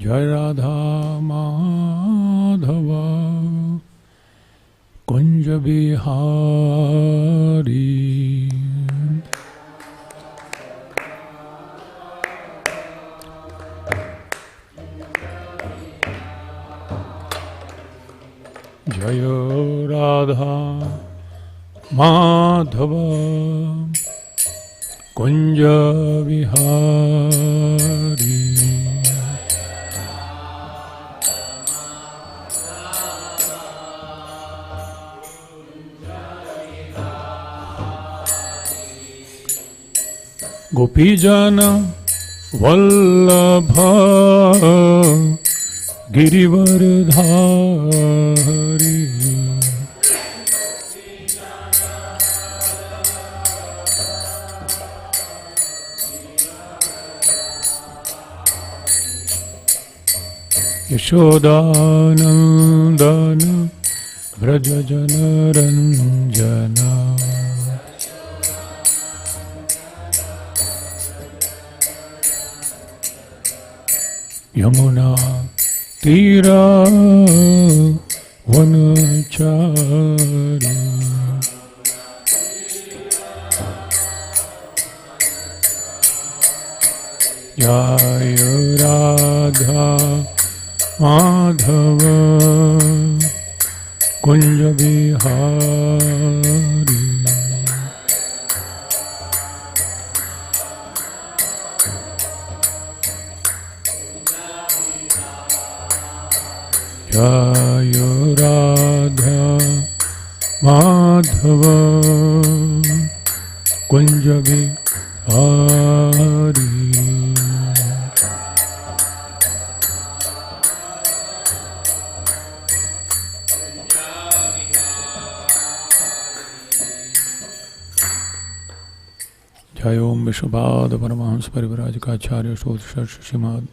Jai Radha Madhav Kunj Bihari. Jai Radha Madhav Kunj Bihari. गोपीजन Vallabh Girivardhari. Yashodanandan Vraj जनरंजना। Yamuna Tirah वनचारी। Jai Radha Madhav Kunj Bihari. Jai Radha Madhav Kunj Bihari. Jai Om विश्वपाद Paramhans परिव्राजकाचार्य Shrimad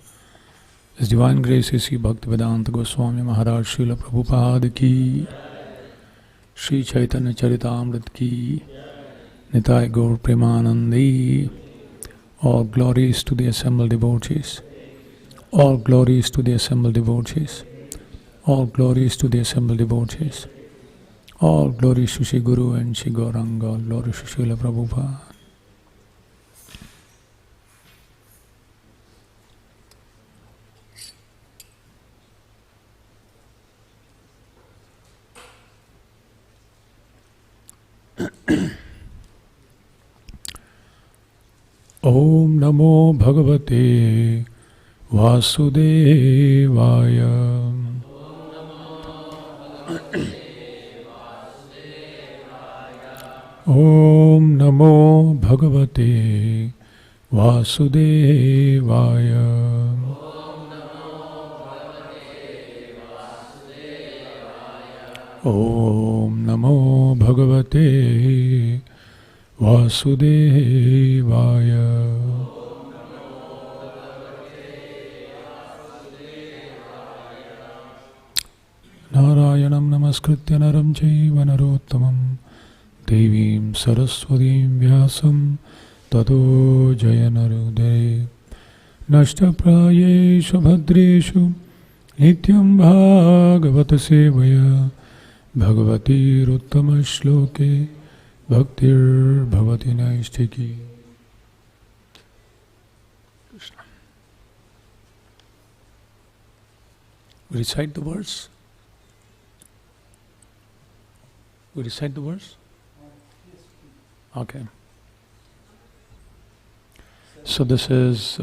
His Divine Grace A.C. Bhaktivedanta Goswami Maharaj Srila Prabhupada ki, Sri Chaitanya Charitamrita ki, Nitai Gaur Premanandi. All glories to the assembled devotees. All glories to the assembled devotees. All glories to the assembled devotees. All glories to Shri Guru and Shri Gauranga. All glories to Srila Prabhupada. Om Namo Bhagavate Vasudevaya. Om Namo Bhagavate Vasudevaya. Om Namo Bhagavate Vasudevaya. Narayanam namaskritya naram chaiva narottamam devim saraswatim vyasam tato jayanarudare. Nashtaprayeshu bhadreshu nityam bhagavata sevaya bhagavati ruttama shloke Bhaktir Bhavati Naistiki. Krishna. We recite the verse. We recite the verse? Okay. So this is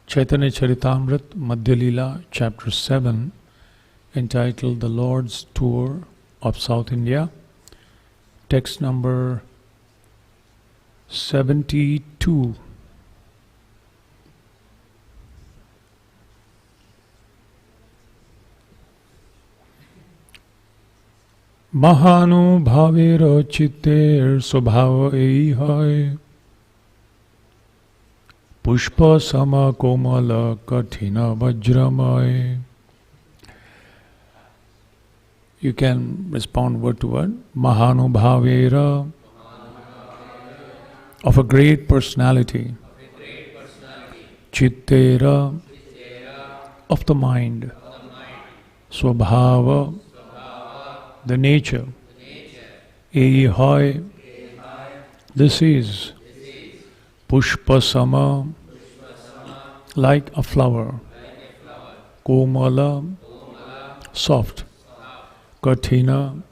Chaitanya Charitamrita Madhya Leela, Chapter 7, entitled The Lord's Tour of South India. Text number 72. Mahanubhaver chitter swabhava ei hai pushpa sama komala kathina vajramay. You can respond word to word. Mahanubhavera, of a great personality. Chittera, of the mind, Swabhava, the nature, Ei Hoy, this is Pushpa Sama, like a flower, Komala, soft, Kathina,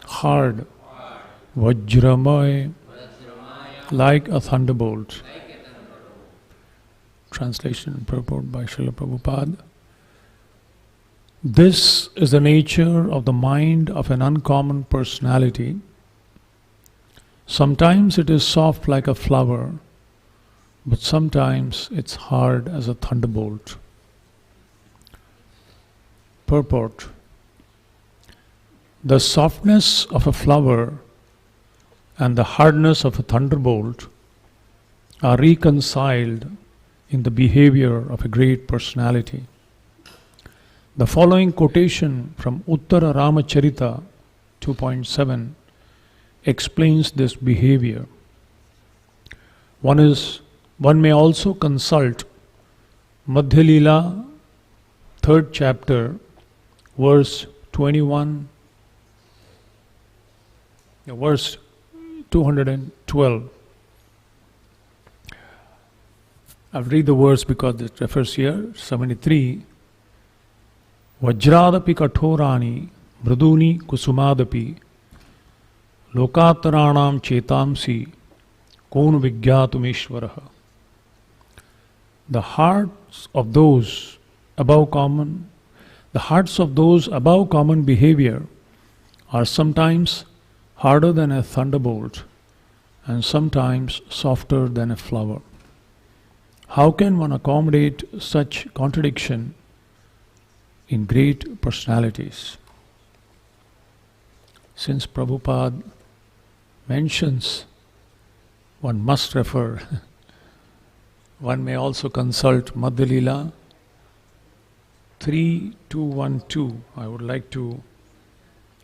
hard, Vajramay, like a thunderbolt. Translation and purport by Srila Prabhupada. This is the nature of the mind of an uncommon personality. Sometimes it is soft like a flower, but sometimes it's hard as a thunderbolt. Purport. The softness of a flower and the hardness of a thunderbolt are reconciled in the behavior of a great personality. The following quotation from Uttara Ramacharita 2.7 explains this behavior. One may also consult Madhya Leela, 3rd chapter, verse 21, verse 212. I'll read the verse because it refers here. 73. Vajradapi kathorani mriduni kusumadapi lokataranam chetamsi kon vigyatumishvaraha. The hearts of those above common behavior are sometimes harder than a thunderbolt and sometimes softer than a flower. How can one accommodate such contradiction in great personalities? Since Prabhupada mentions, one must refer. One may also consult Madhya Leela 3.2.12. I would like to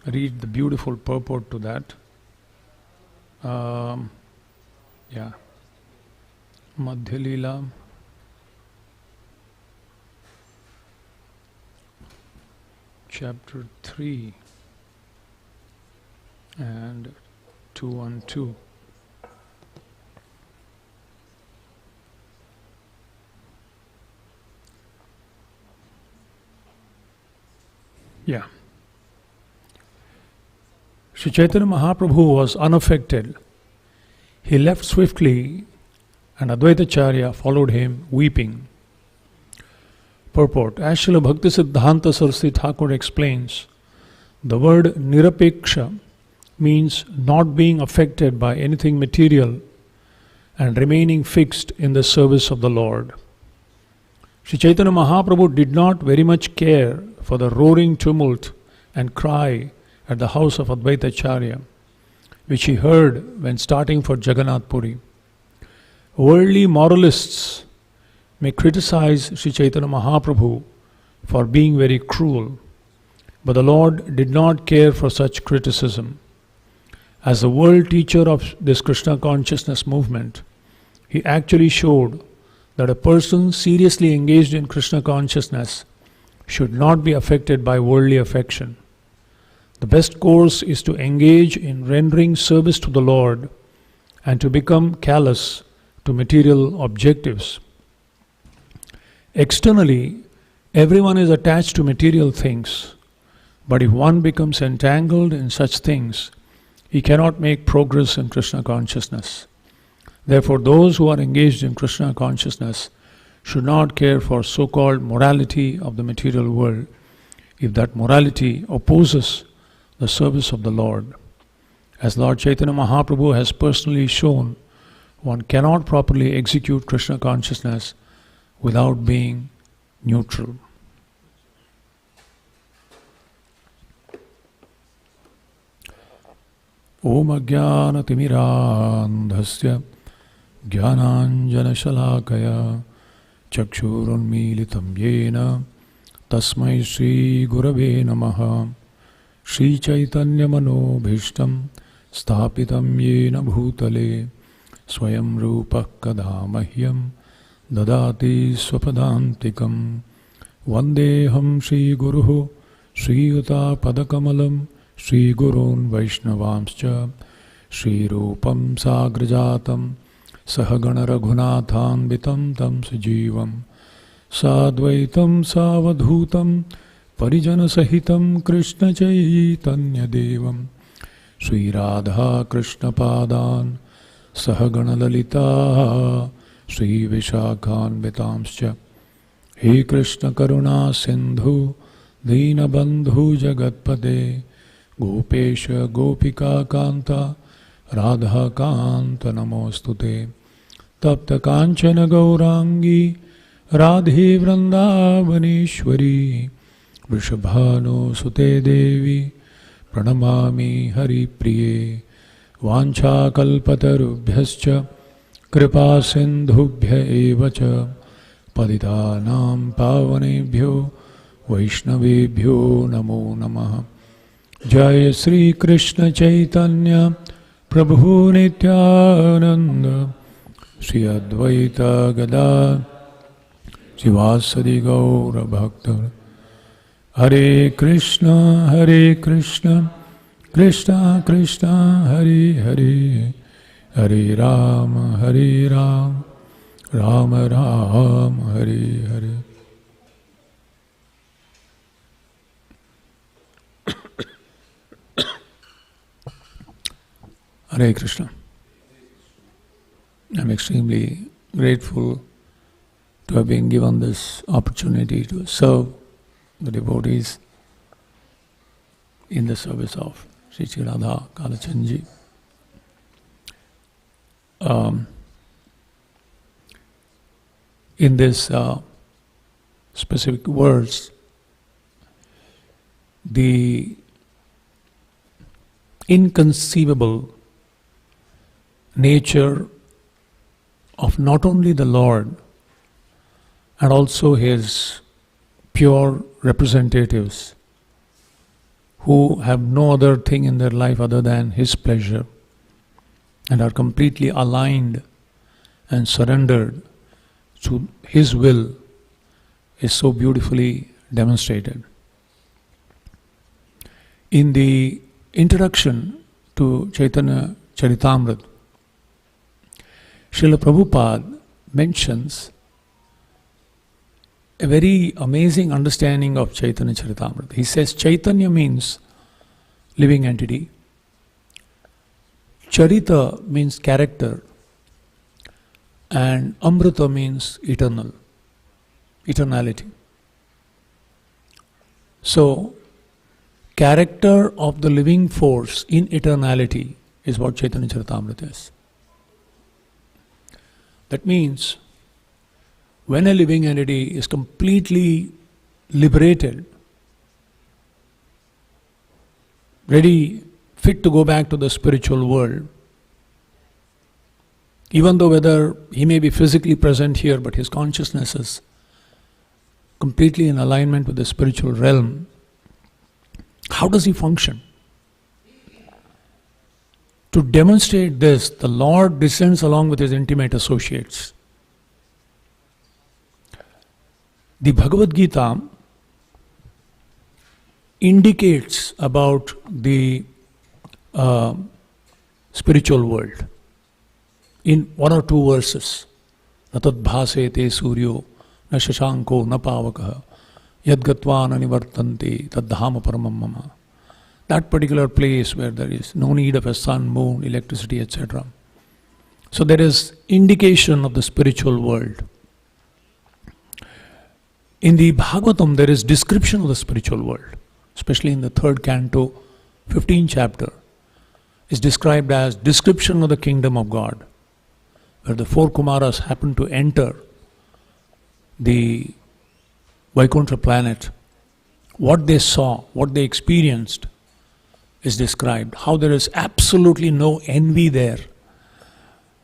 read the beautiful purport to that. Madhya Leela chapter 3 and 2.1.2. Yeah. Sri Chaitanya Mahaprabhu was unaffected. He left swiftly and Advaitacharya followed him weeping. Purport. As Srila Bhaktisiddhanta Saraswati Thakur explains, the word nirapeksha means not being affected by anything material and remaining fixed in the service of the Lord. Sri Chaitanya Mahaprabhu did not very much care for the roaring tumult and cry at the house of Advaitacharya, which he heard when starting for Jagannath Puri. Worldly moralists may criticize Sri Chaitanya Mahaprabhu for being very cruel, but the Lord did not care for such criticism. As the world teacher of this Krishna consciousness movement, he actually showed that a person seriously engaged in Krishna consciousness should not be affected by worldly affection. The best course is to engage in rendering service to the Lord and to become callous to material objectives. Externally, everyone is attached to material things, but if one becomes entangled in such things, he cannot make progress in Krishna consciousness. Therefore, those who are engaged in Krishna consciousness should not care for so-called morality of the material world if that morality opposes the service of the Lord. As Lord Chaitanya Mahaprabhu has personally shown, one cannot properly execute Krishna consciousness without being neutral. Om Ajnana Timirandhasya Jnananjana Shalakaya Chakshurunmilitam Yena Tasmai Shri Gurave Namaha Shri Chaitanya Manobhishtam Sthapitam Yena Bhutale Swayam Rupa Kada Mahyam Dadati Swapadantikam Vandeham Shri Guruhu Shri Yuta Padakamalam Shri Gurun Vaishnavamscha Shri Rupam Sagrajatam Sahagana Raghunathanvitam Tam Sajivam Sadvaitam Savadhutam Parijana Sahitam Krishna Chaitanya Devam Shri Radha Krishna Padan Sahagana Lalita Shri Vishakhanvitamscha He Krishna Karuna Sindhu Dina Bandhu Jagatpade Gopesha Gopika Kanta Radha Kanta Namostute Tapta Kanchana Gaurangi Radhe Vrindavaneshwari Vrishabhano Sute Devi Pranamami Hari Priye Vancha Kalpatarubhyascha Kripa Sindhubhya Evacha Paditanam Pavanebhyo Vaishnavebhyo Namo Namaha Jaya Sri Krishna Chaitanya Prabhu Nityananda Sri Advaita Gada Sivasadi Gaura Bhakta Hare Krishna Krishna Krishna Hare Hare Hare Ram Rama Ram Hare Hare. Hare Krishna. I'm extremely grateful to have been given this opportunity to serve the devotees in the service of Sri Sri Radha Kalachandji. In this specific words, the inconceivable nature of not only the Lord and also His pure representatives who have no other thing in their life other than His pleasure and are completely aligned and surrendered to His will is so beautifully demonstrated. In the introduction to Chaitanya Charitamrita, Srila Prabhupada mentions a very amazing understanding of Chaitanya Charitamrita. He says Chaitanya means living entity, Charita means character, and Amrita means eternality. So, character of the living force in eternality is what Chaitanya Charitamrita is. That means, when a living entity is completely liberated, ready, fit to go back to the spiritual world, even though whether he may be physically present here, but his consciousness is completely in alignment with the spiritual realm, how does he function? To demonstrate this, the Lord descends along with His intimate associates. The Bhagavad Gita indicates about the spiritual world in one or two verses. Natad bhase te suryo na shashanko na pavakaha yadgatva na nivartante tadhama paramam mama. That particular place where there is no need of a sun, moon, electricity, etc. So there is indication of the spiritual world. In the Bhagavatam, there is description of the spiritual world, especially in the 3rd canto, 15th chapter, is described as description of the kingdom of God, where the 4 Kumaras happen to enter the Vaikuntha planet. What they saw, what they experienced is described. How there is absolutely no envy there.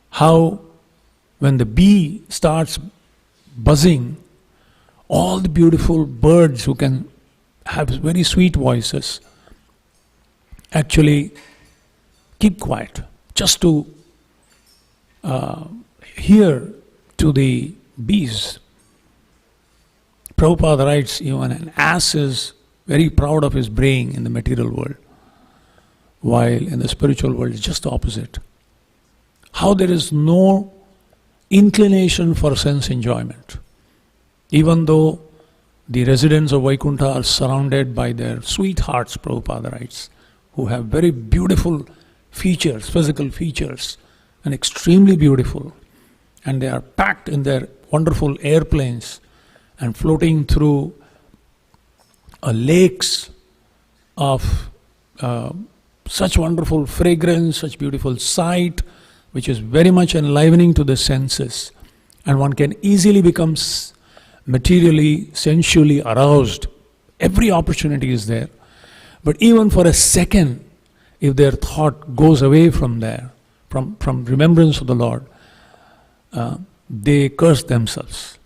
How when the bee starts buzzing, all the beautiful birds who can have very sweet voices actually keep quiet just to hear to the bees. Prabhupada writes, even an ass is very proud of his braying in the material world, while in the spiritual world it's just the opposite. How there is no inclination for sense enjoyment. Even though the residents of Vaikuntha are surrounded by their sweethearts, Prabhupada writes, who have very beautiful features, physical features, and extremely beautiful. And they are packed in their wonderful airplanes and floating through lakes of such wonderful fragrance, such beautiful sight, which is very much enlivening to the senses. And one can easily become materially, sensually aroused. Every opportunity is there. But even for a second, if their thought goes away from there, from remembrance of the Lord, they curse themselves.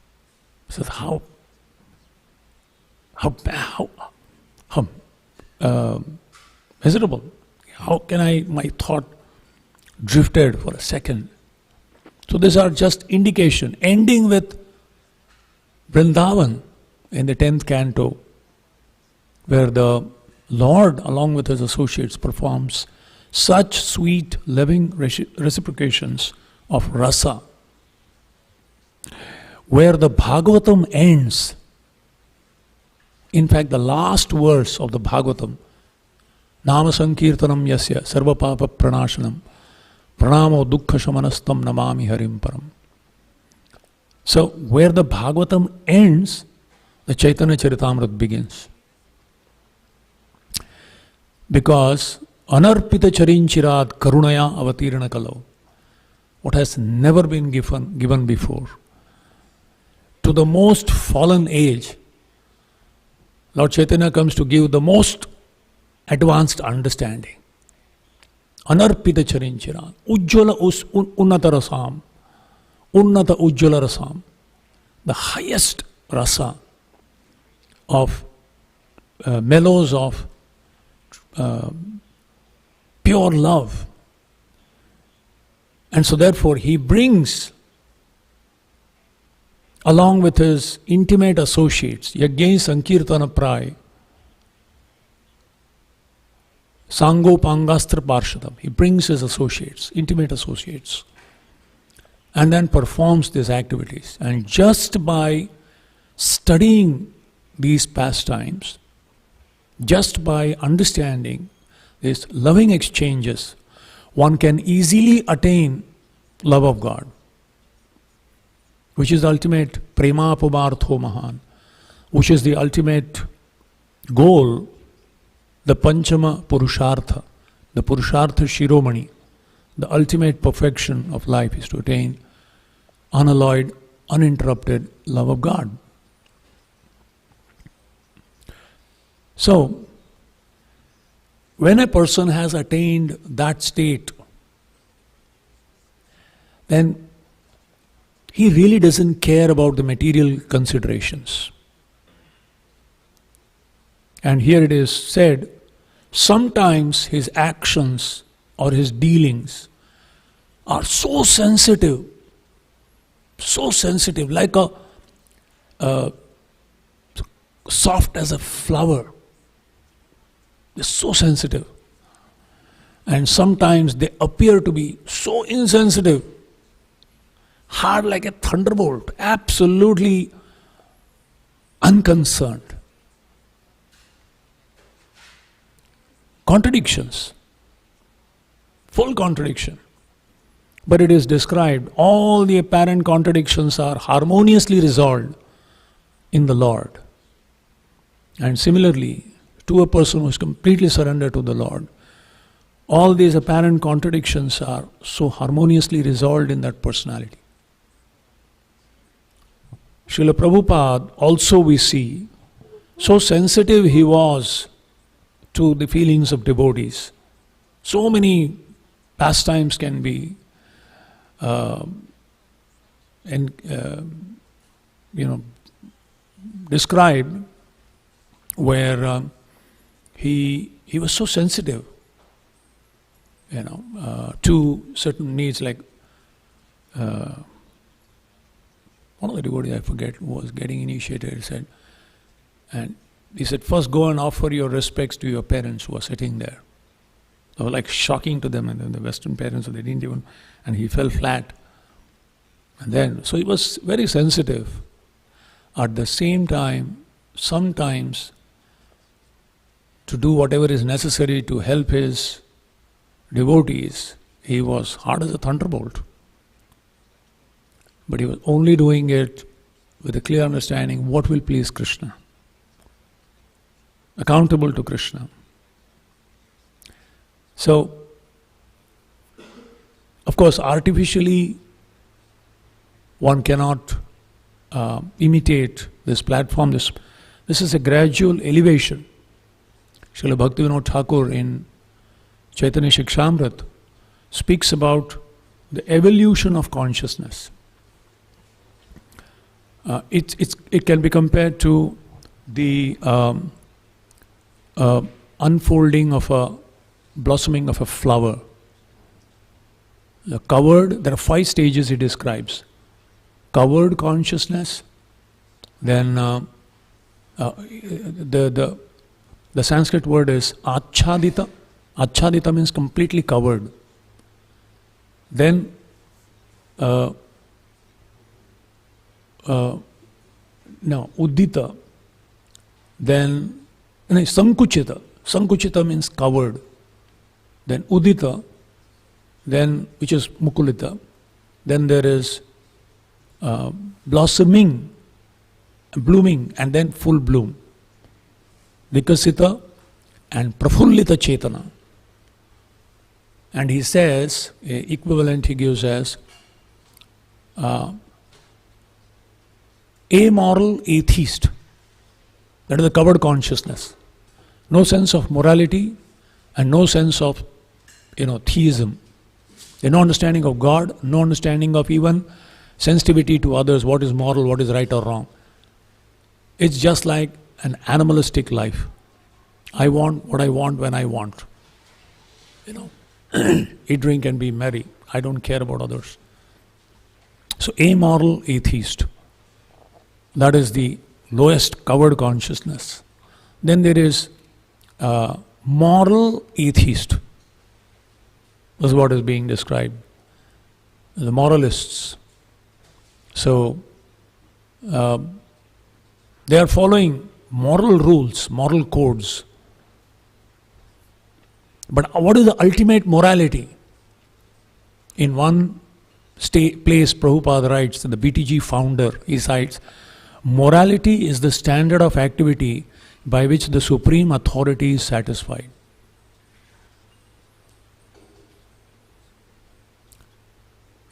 So how miserable. How can my thought drifted for a second. So these are just indication, ending with Vrindavan in the 10th canto, where the Lord along with his associates performs such sweet loving reciprocations of rasa, where the Bhagavatam ends. In fact, the last verse of the Bhagavatam, Nama Sankirtanam Yasya Sarva Papa Pranashanam Pranamo Dukkha Shamanastam Namami Harim Param. So, where the Bhagavatam ends, the Chaitanya Charitamrita begins. Because Anarpita Charinchirad Karunaya Avatirana Kalau, what has never been given before, to the most fallen age, Lord Chaitanya comes to give the most advanced understanding. Anarpita Charinchirad, Ujjvala Unnata Rasam, Unnata Ujjvala Rasam, the highest rasa of mellows of pure love. And so therefore he brings, along with his intimate associates, Yajna Sankirtana Pray, Sango Pangastra Parshadam, he brings his associates, intimate associates, and then performs these activities. And just by studying these pastimes, just by understanding these loving exchanges, one can easily attain love of God, which is the ultimate prema pubartho mahan, which is the ultimate goal, the panchama purushartha, the purushartha shiromani, the ultimate perfection of life is to attain unalloyed, uninterrupted love of God. So, when a person has attained that state, then he really doesn't care about the material considerations. And here it is said, sometimes his actions or his dealings are so sensitive, like a soft as a flower. They're so sensitive. And sometimes they appear to be so insensitive, hard like a thunderbolt, absolutely unconcerned. Contradictions, full contradiction. But it is described, all the apparent contradictions are harmoniously resolved in the Lord. And similarly, to a person who is completely surrendered to the Lord, all these apparent contradictions are so harmoniously resolved in that personality. Srila Prabhupada also we see, so sensitive he was to the feelings of devotees. So many pastimes can be described where he was so sensitive, to certain needs. Like one of the devotees, I forget, who was getting initiated, said, And he said, first go and offer your respects to your parents who are sitting there. They were like shocking to them, and then the Western parents, they didn't even, and he fell flat. And then, so he was very sensitive. At the same time, sometimes to do whatever is necessary to help his devotees, he was hard as a thunderbolt. But he was only doing it with a clear understanding what will please Krishna. Accountable to Krishna. So, of course, artificially one cannot imitate this platform. This is a gradual elevation. Srila Bhaktivinoda Thakur in Chaitanya Shikshamrit speaks about the evolution of consciousness. It can be compared to the unfolding of a blossoming of a flower. There are 5 stages he describes. Covered consciousness, then the Sanskrit word is achadita. Achadita means completely covered. Then uddita. Then sankuchita. Sankuchita means covered. Then udita, then which is mukulita. Then there is blossoming, blooming, and then full bloom. Vikasita and prafullita chetana. And he says, equivalent he gives as amoral atheist. That is the covered consciousness. No sense of morality and no sense of theism. There's no understanding of God, no understanding of even sensitivity to others, what is moral, what is right or wrong. It's just like an animalistic life. I want what I want when I want. Eat, drink and be merry. I don't care about others. So amoral atheist. That is the lowest covered consciousness. Then there is moral atheist. This is what is being described. The moralists. So they are following moral rules, moral codes. But what is the ultimate morality? In one place, Prabhupada writes, the BTG founder, he cites, morality is the standard of activity by which the supreme authority is satisfied.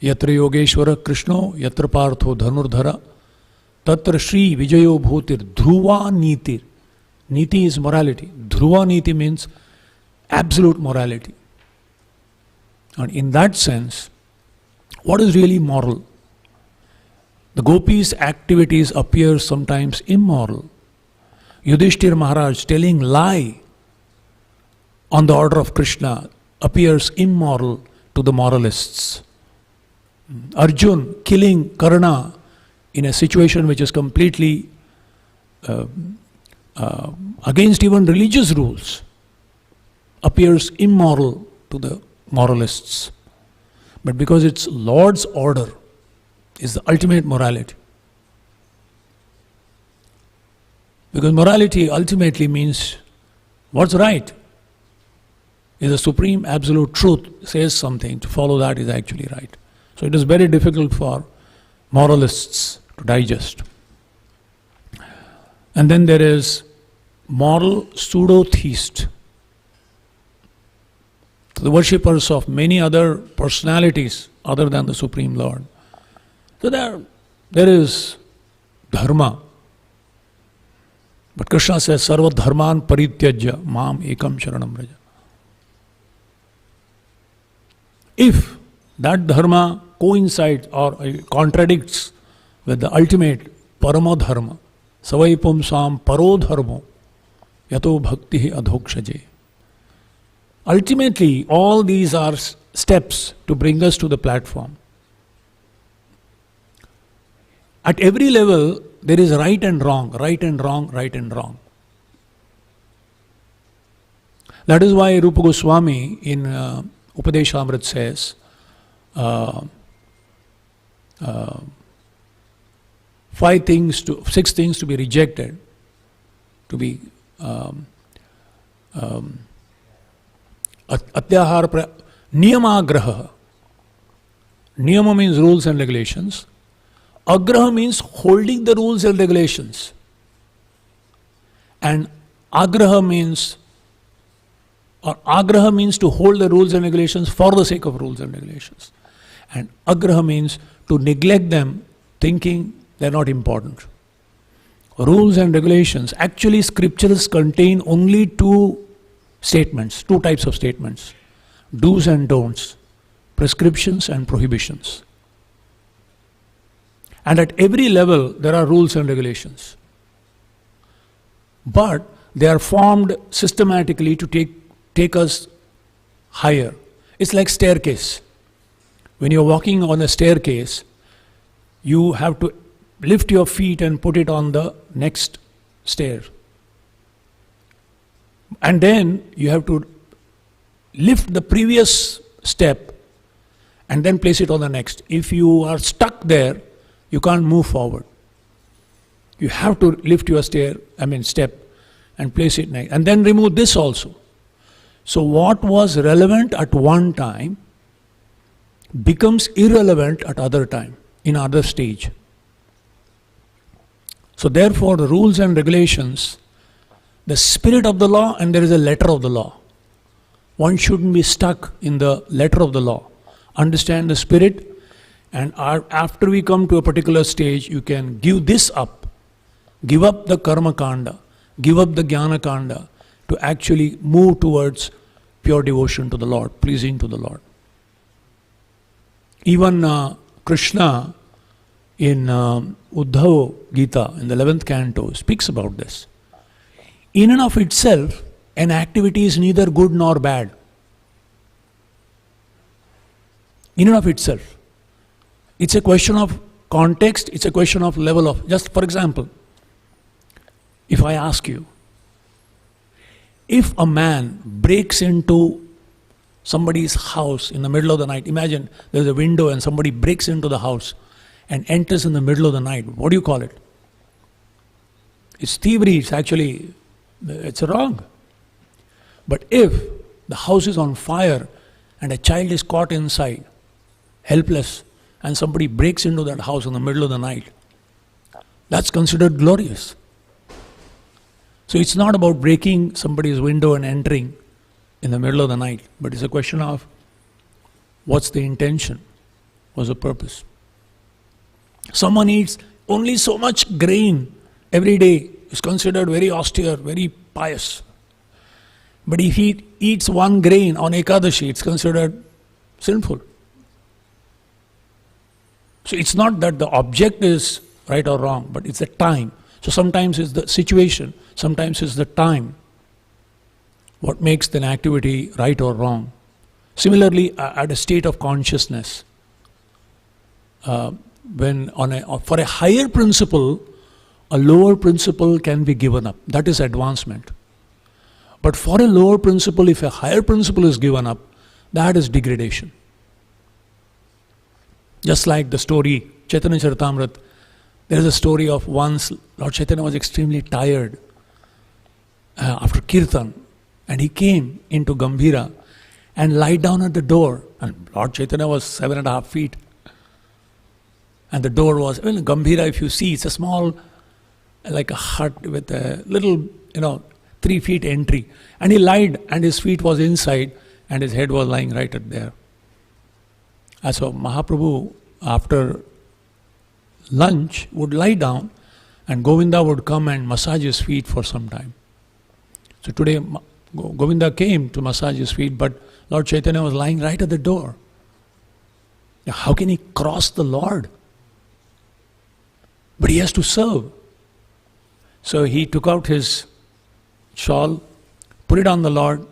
Yatra Yogeshwara Krishno, Yatra Partho Dhanurdhara, Tatra Shri Vijayo Bhutir, Dhruva Nitir. Niti is morality. Dhruva Niti means absolute morality. And in that sense, what is really moral? The gopis' activities appear sometimes immoral. Yudhishthir Maharaj telling lie on the order of Krishna appears immoral to the moralists. Arjun killing Karna in a situation which is completely against even religious rules appears immoral to the moralists. But because it's Lord's order is the ultimate morality. Because morality ultimately means what's right. Is the supreme absolute truth says something, to follow that is actually right. So it is very difficult for moralists to digest. And then there is moral pseudo-theist. The worshippers of many other personalities other than the Supreme Lord. So there is dharma. But Krishna says, Sarva dharman parityajya mam ekam sharanam vraja. If that dharma coincides or contradicts with the ultimate parama dharma, savai pumsam paro dharmo yato bhakti adhokshaje. Ultimately, all these are steps to bring us to the platform. At every level, there is right and wrong, right and wrong, right and wrong. That is why Rupa Goswami in Upadeshamrit says, six things to be rejected, to be atyahara niyamagraha. Niyama means rules and regulations. Agraha means holding the rules and regulations. And agraha means to hold the rules and regulations for the sake of rules and regulations. And agraha means to neglect them, thinking they're not important. Rules and regulations, actually scriptures contain only two types of statements: do's and don'ts, prescriptions and prohibitions. And at every level there are rules and regulations. But they are formed systematically to take us higher. It's like staircase. When you're walking on a staircase, you have to lift your feet and put it on the next stair. And then you have to lift the previous step and then place it on the next. If you are stuck there, you can't move forward. You have to lift your step and place it next. And then remove this also. So what was relevant at one time becomes irrelevant at other time, in other stage. So therefore the rules and regulations, the spirit of the law, and there is a letter of the law. One shouldn't be stuck in the letter of the law. Understand the spirit, and after we come to a particular stage, you can give this up. Give up the karma kanda, give up the jnana kanda, to actually move towards pure devotion to the Lord, pleasing to the Lord. Even Krishna in Uddhava Gita, in the 11th canto, speaks about this. In and of itself, an activity is neither good nor bad. In and of itself. It's a question of context, it's a question of level of... Just for example, if I ask you, if a man breaks into somebody's house in the middle of the night, imagine there's a window and somebody breaks into the house and enters in the middle of the night, what do you call it? It's thievery, it's wrong. But if the house is on fire and a child is caught inside, helpless, and somebody breaks into that house in the middle of the night, that's considered glorious. So it's not about breaking somebody's window and entering in the middle of the night, but it's a question of what's the intention, what's the purpose. Someone eats only so much grain every day is considered very austere, very pious. But if he eats one grain on Ekadashi, it's considered sinful. So it's not that the object is right or wrong, but it's the time. So sometimes it's the situation, sometimes it's the time what makes an activity right or wrong. Similarly, at a state of consciousness, for a higher principle, a lower principle can be given up. That is advancement. But for a lower principle, if a higher principle is given up, that is degradation. Just like the story, Chaitanya Charitamrita, there is a story of once Lord Chaitanya was extremely tired after Kirtan, and he came into Gambhira and lied down at the door. And Lord Chaitanya was 7.5 feet. And the door was, Gambhira, if you see, it's a small, like a hut with a little, 3 feet entry. And he lied, and his feet was inside, and his head was lying right at there. And so Mahaprabhu, after lunch, would lie down, and Govinda would come and massage his feet for some time. So today, Govinda came to massage his feet, but Lord Chaitanya was lying right at the door. Now, how can he cross the Lord? But he has to serve. So he took out his shawl, put it on the Lord,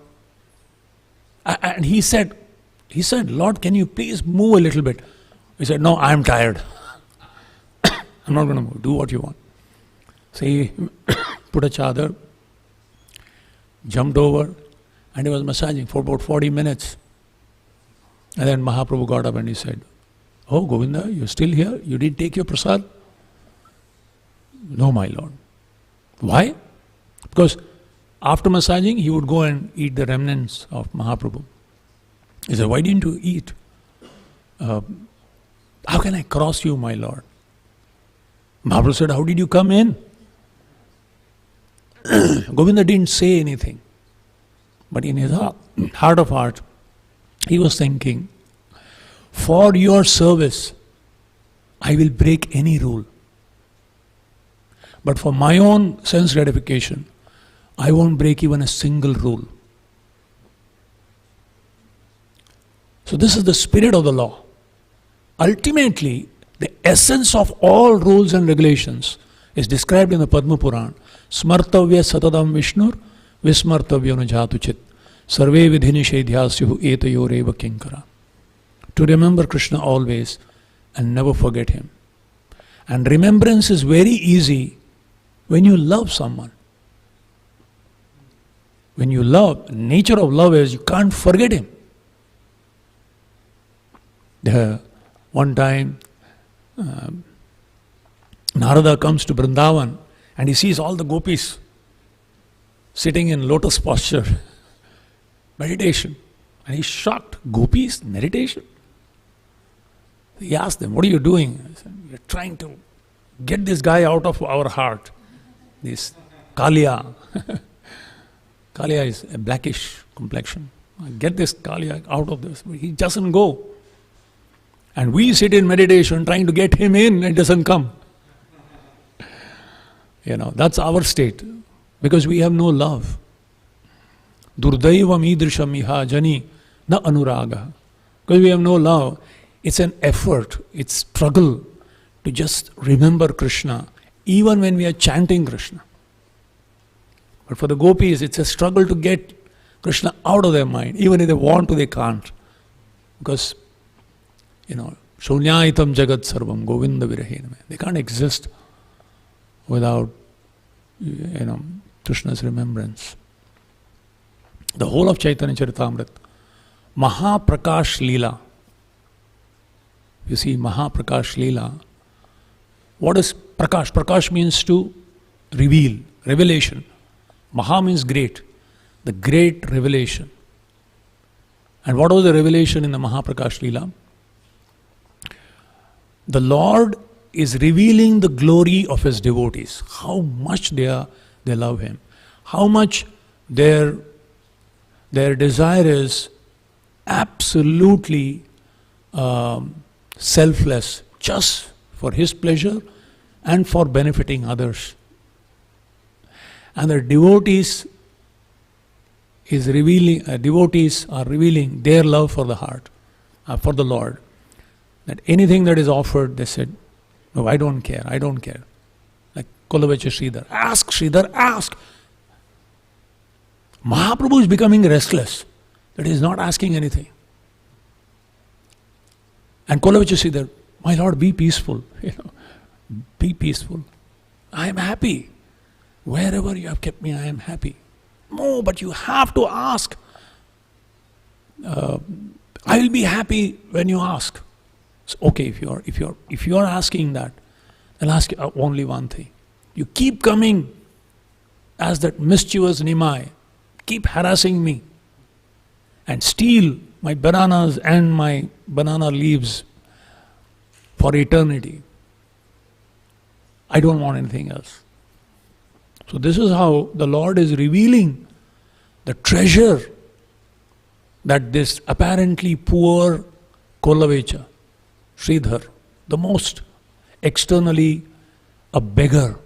and he said, Lord, can you please move a little bit? He said, no, I'm tired. I'm not going to move. Do what you want. So he put a chadar, jumped over, and he was massaging for about 40 minutes. And then Mahaprabhu got up and he said, "Oh, Govinda, you're still here? You didn't take your prasad?" "No, my lord." "Why?" Because after massaging, he would go and eat the remnants of Mahaprabhu. He said, "Why didn't you eat?" "How can I cross you, my lord?" Mahaprabhu said, "How did you come in?" Govinda didn't say anything. But in his heart of heart, he was thinking, for your service, I will break any rule. But for my own sense gratification, I won't break even a single rule. So this is the spirit of the law. Ultimately, the essence of all rules and regulations is described in the Padma Puran. Smartavya satadam Vishnur vismartavya jatuchit sarve vidhi nishedhyasyuhu etayoreva kinkara. To remember Krishna always and never forget him. And remembrance is very easy when you love someone. When you love, nature of love is you can't forget him. One time, Narada comes to Vrindavan and he sees all the gopis sitting in lotus posture, meditation. And he's shocked. Gopis, meditation? He asked them, "What are you doing?" He said, "We're trying to get this guy out of our heart. This Kalia." Kalia is a blackish complexion. Get this Kalia out of this. But he doesn't go. And we sit in meditation trying to get him in, and it doesn't come. That's our state. Because we have no love. Durdaivam idrisham iha jani na anuraga. Because we have no love. It's an effort, it's struggle to just remember Krishna, even when we are chanting Krishna. But for the gopis, it's a struggle to get Krishna out of their mind. Even if they want to, they can't. Because, Shunyaitam jagat sarvam govinda virahename. They can't exist without, Krishna's remembrance. The whole of Chaitanya Charitamrita, Mahaprakash Leela. You see, Mahaprakash Leela. What is Prakash? Prakash means to reveal, revelation. Maha means great. The great revelation. And what was the revelation in the Mahaprakash Leela? The Lord is revealing the glory of His devotees. How much they love Him. How much their desire is absolutely selfless, just for His pleasure and for benefiting others. And the devotees are revealing their love for the heart, for the Lord. That anything that is offered, they said, "No, I don't care. Like Kolavecha Sridhar. Ask Sridhar, ask. Mahaprabhu is becoming restless, that he is not asking anything. And Kolavecha Sridhar, "My Lord, be peaceful. Be peaceful. I am happy. Wherever you have kept me, I am happy." No, but you have to ask. I will be happy when you ask. So, okay, if you are asking that, then ask only one thing. You keep coming as that mischievous Nimai, keep harassing me, and steal my bananas and my banana leaves for eternity. I don't want anything else. So this is how the Lord is revealing the treasure that this apparently poor Kolavecha, Sridhar, the most externally a beggar.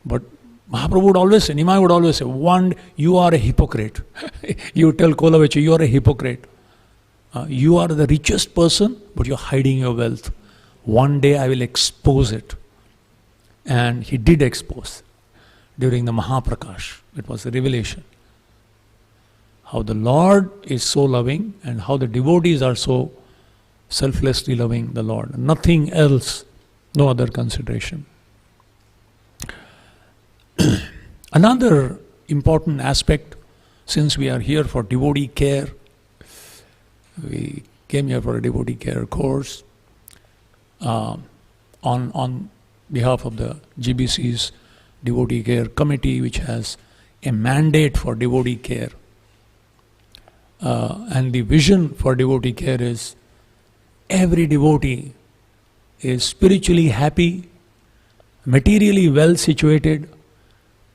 But Mahaprabhu would always say, Nimai would always say, "One, you are a hypocrite." You tell Kolavecha, "You are a hypocrite. You are the richest person, but you're hiding your wealth. One day I will expose it." And he did expose during the Mahaprakash. It was a revelation. How the Lord is so loving and how the devotees are so selflessly loving the Lord. Nothing else, no other consideration. Another important aspect, since we are here for devotee care, we came here for a devotee care course on behalf of the GBC's Devotee Care Committee, which has a mandate for devotee care. And the vision for devotee care is every devotee is spiritually happy, materially well situated,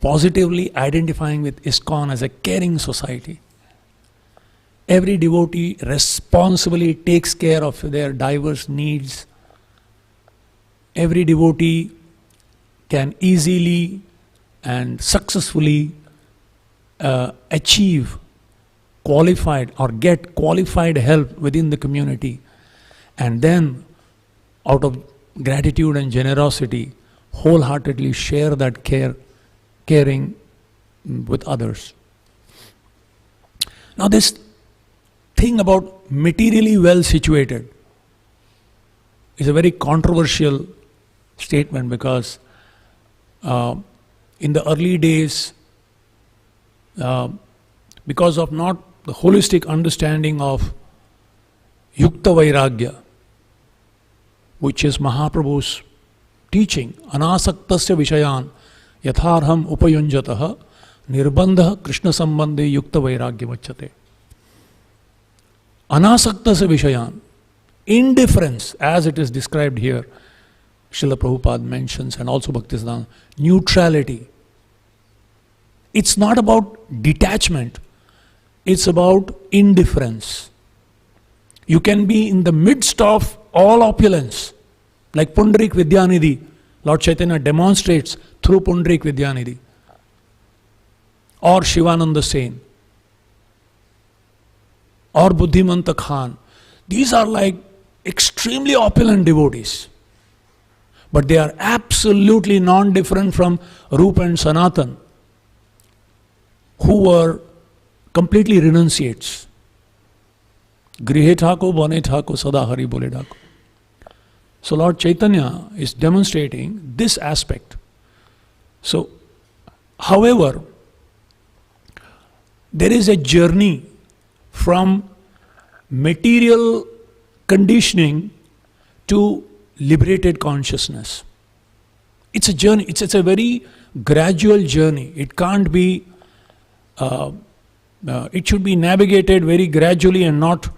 positively identifying with ISKCON as a caring society. Every devotee responsibly takes care of their diverse needs. Every devotee can easily and successfully achieve qualified or get qualified help within the community, and then out of gratitude and generosity wholeheartedly share that caring with others. Now this thing about materially well situated is a very controversial statement, because in the early days, because of not the holistic understanding of Yukta Vairagya, which is Mahaprabhu's teaching, Anasaktasya Vishayan Yatharham Upayunjataha Nirbandha Krishna Sambandhe Yukta Vairagya Vachate. Anasaktasya Vishayan, indifference, as it is described here, Srila Prabhupada mentions, and also Bhaktisiddhanta, neutrality. It's not about detachment, it's about indifference. You can be in the midst of all opulence, like Pundarik Vidyanidhi. Lord Chaitanya demonstrates through Pundarik Vidyanidhi, or Shivananda Sen, or Buddhimanta Khan. These are like extremely opulent devotees, but they are absolutely non-different from Rupa and Sanatan, who were completely renunciates. Grihe thako, bane thako, sada hari bole dhako. So Lord Chaitanya is demonstrating this aspect. So, however, there is a journey from material conditioning to liberated consciousness. It's a journey, it's a very gradual journey. It can't be, it should be navigated very gradually and not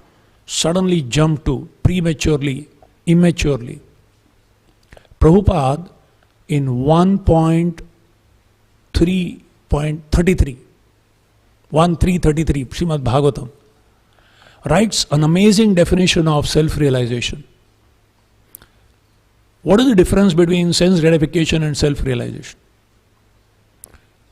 suddenly jump to prematurely, immaturely. Prabhupada in 1.3.33, 1.3.33 Srimad Bhagavatam writes an amazing definition of self-realization. What is the difference between sense gratification and self-realization?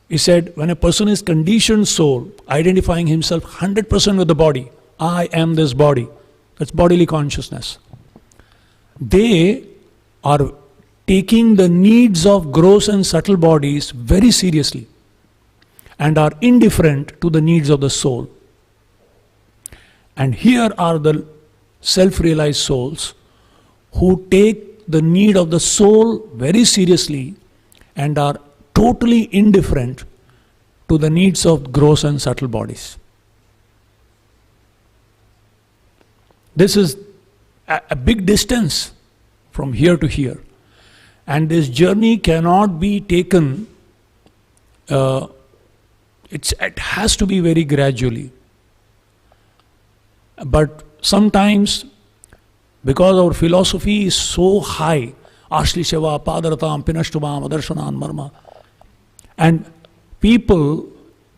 He said, when a person is conditioned soul, identifying himself 100% with the body, I am this body, that's bodily consciousness. They are taking the needs of gross and subtle bodies very seriously and are indifferent to the needs of the soul. And here are the self-realized souls who take the need of the soul very seriously and are totally indifferent to the needs of gross and subtle bodies. This is a big distance from here to here, and this journey cannot be taken, it has to be very gradually. But sometimes, because our philosophy is so high, Ashli Sheva, Padaratam, Pinashtuvam, Adarshanan, Marma, and people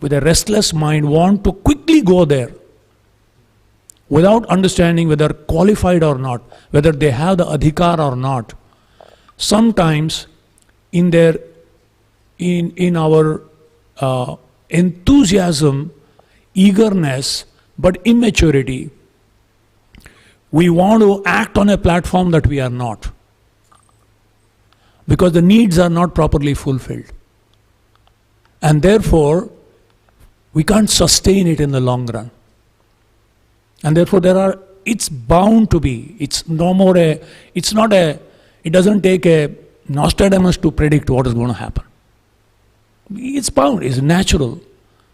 with a restless mind want to quickly go there without understanding whether qualified or not, whether they have the adhikar or not. Sometimes in our enthusiasm, eagerness, but immaturity, we want to act on a platform that we are not, because the needs are not properly fulfilled. And therefore, we can't sustain it in the long run. And therefore it's bound to be, it doesn't take a Nostradamus to predict what is going to happen. It's bound, it's natural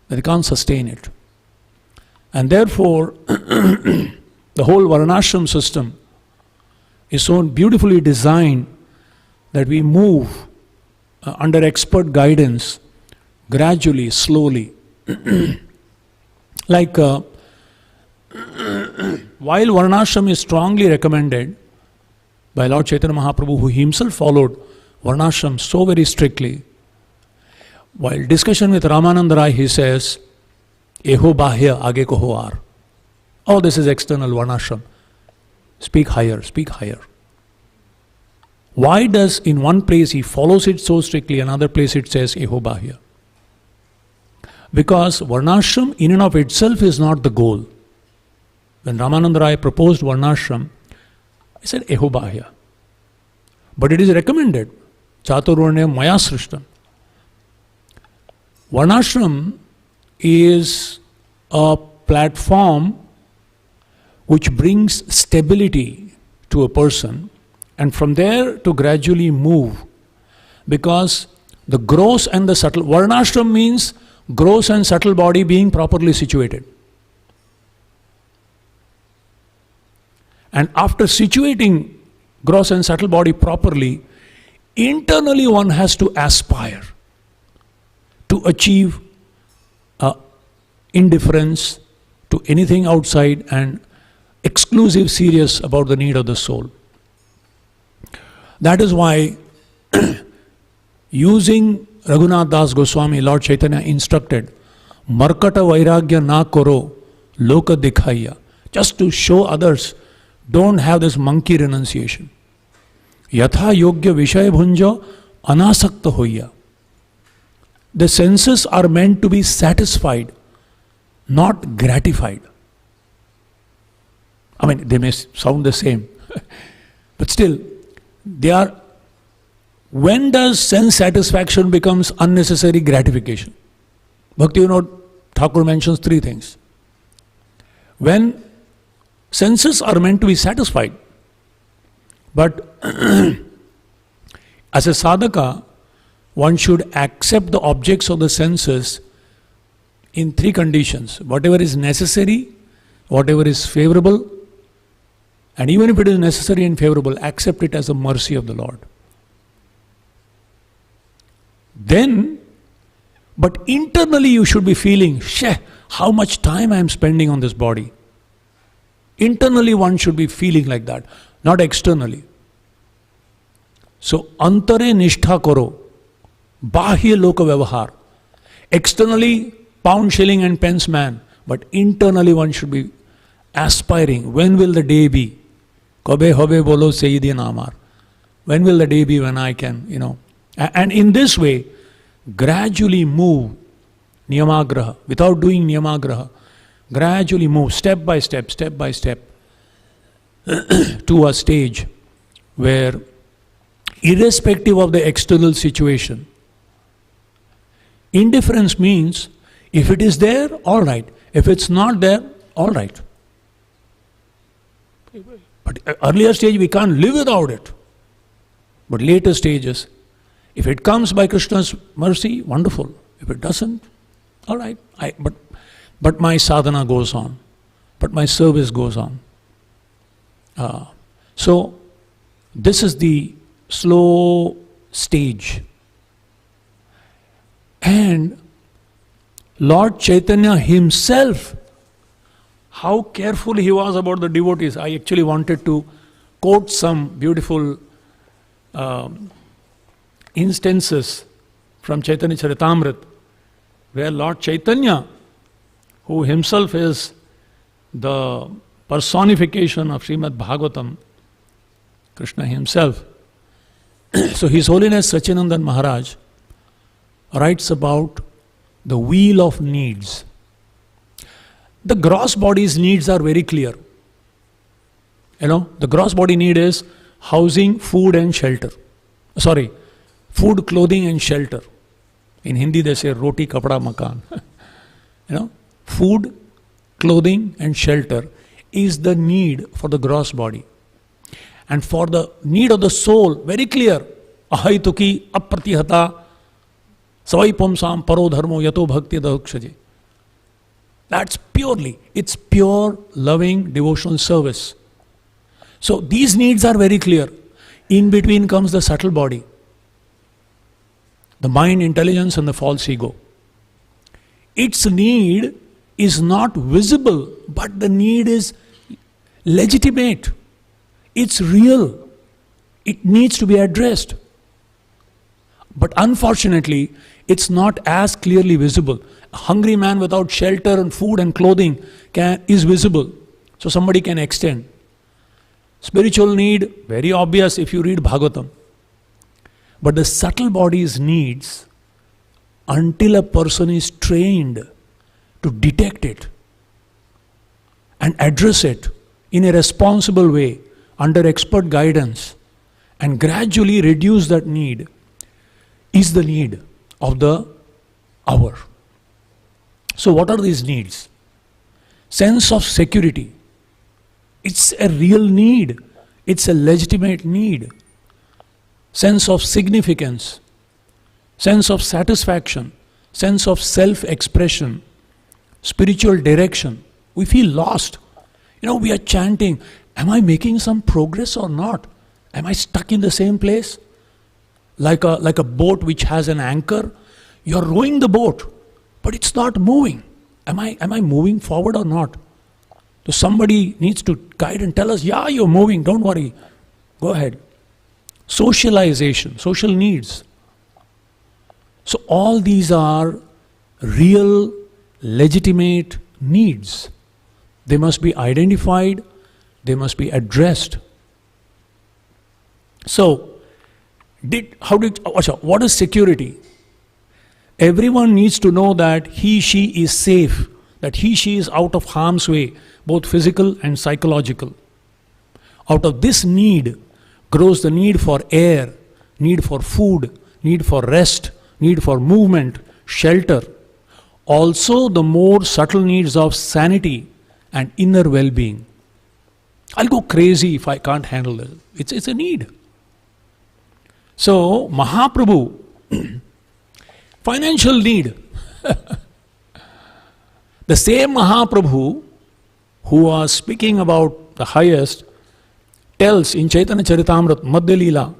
that they can't sustain it. And therefore, the whole Varnashram system is so beautifully designed that we move under expert guidance, gradually, slowly. Like, while Varnashram is strongly recommended by Lord Chaitanya Mahaprabhu, who himself followed Varnashram so very strictly, while discussion with Ramananda Rai, he says, Eho bahya age ko ho ar. Oh, this is external Varnashram. Speak higher, speak higher. Why does in one place he follows it so strictly, another place it says Eho bahya? Because Varnashram in and of itself is not the goal. When Ramananda Rai proposed Varnashram, he said Eho bahya. But it is recommended. Chaturvarnyam maya srishtam. Varnashram is a platform which brings stability to a person, and from there to gradually move, because the gross and the subtle, Varnashram means gross and subtle body being properly situated. And after situating gross and subtle body properly, internally one has to aspire to achieve indifference to anything outside and exclusive serious about the need of the soul. That is why using Raghunath Das Goswami, Lord Chaitanya instructed, Markata Vairagya na koro, loka dikhaya, just to show others, don't have this monkey renunciation. Yatha yogya vishaya bhunja anasakta hoya. The senses are meant to be satisfied, not gratified. I mean, they may sound the same, but still, they are. When does sense satisfaction becomes unnecessary gratification? Bhaktivinoda Thakur mentions three things. When senses are meant to be satisfied, but as a sadhaka, one should accept the objects of the senses in three conditions. Whatever is necessary, whatever is favorable, and even if it is necessary and favorable, accept it as a mercy of the Lord. Then, but internally you should be feeling, how much time I am spending on this body. Internally one should be feeling like that, not externally. So, antare nishtha karo, bahya loka vyavahar. Externally, pound, shilling and pence man, but internally one should be aspiring. When will the day be? Kabe hobe bolo Sayyidi Namar. When will the day be when I can, And in this way, gradually move niyamagraha, without doing niyamagraha, gradually move step by step to a stage where, irrespective of the external situation, indifference means if it is there, all right. If it's not there, all right. But earlier stage we can't live without it. But later stages, if it comes by Krishna's mercy, wonderful. If it doesn't, all right. But my sadhana goes on. But my service goes on. So, this is the slow stage. And Lord Chaitanya himself, how careful he was about the devotees. I actually wanted to quote some beautiful instances from Chaitanya Charitamrita, where Lord Chaitanya, who himself is the personification of Srimad Bhagavatam, Krishna himself. So His Holiness Sachinandan Maharaj writes about the wheel of needs. The gross body's needs are very clear. The gross body need is housing, food and shelter. Food, clothing and shelter. In Hindi they say roti, kapda, makan. Food, clothing and shelter is the need for the gross body. And for the need of the soul, very clear. Ahaituki, apratihata, Savai pumsam paro dharmo yato bhakti dakshaje. That's it's pure loving devotional service. So these needs are very clear. In between comes the subtle body, the mind, intelligence, and the false ego. Its need is not visible, but the need is legitimate. It's real. It needs to be addressed. But unfortunately, it's not as clearly visible. A hungry man without shelter and food and clothing is visible. So somebody can extend. Spiritual need, very obvious if you read Bhagavatam. But the subtle body's needs, until a person is trained to detect it and address it in a responsible way, under expert guidance, and gradually reduce that need, is the need of the hour. So what are these needs? Sense of security. It's a real need. It's a legitimate need. Sense of significance. Sense of satisfaction. Sense of self-expression. Spiritual direction. We feel lost. We are chanting, am I making some progress or not? Am I stuck in the same place? Like a boat which has an anchor. You're rowing the boat, but it's not moving. Am I moving forward or not? So somebody needs to guide and tell us, yeah, you're moving, don't worry. Go ahead. Socialization, social needs. So all these are real, legitimate needs. They must be identified, they must be addressed. So, what is security? Everyone needs to know that he, she is safe, that he, she is out of harm's way, both physical and psychological. Out of this need grows the need for air, need for food, need for rest, need for movement, shelter. Also the more subtle needs of sanity and inner well-being. I'll go crazy if I can't handle it. It's a need. So Mahaprabhu, financial need. The same Mahaprabhu who was speaking about the highest tells in Chaitanya Charitamrita, Madhya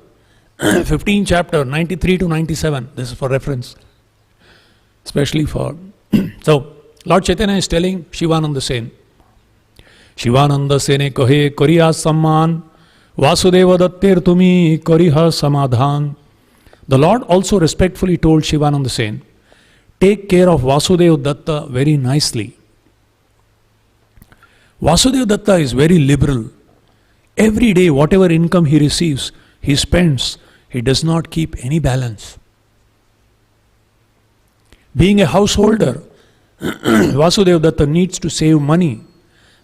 Leela, 15 chapter, 93 to 97. This is for reference. Especially for... So, Lord Chaitanya is telling Shivananda Sen. Shivananda Sene kohe koriya samman, Vasudeva dattir tumi koriha samadhan. The Lord also respectfully told Shivananda Sen, take care of Vasudeva Datta very nicely. Vasudeva Datta is very liberal. Every day, whatever income he receives, he spends. He does not keep any balance. Being a householder, Vasudeva Datta needs to save money.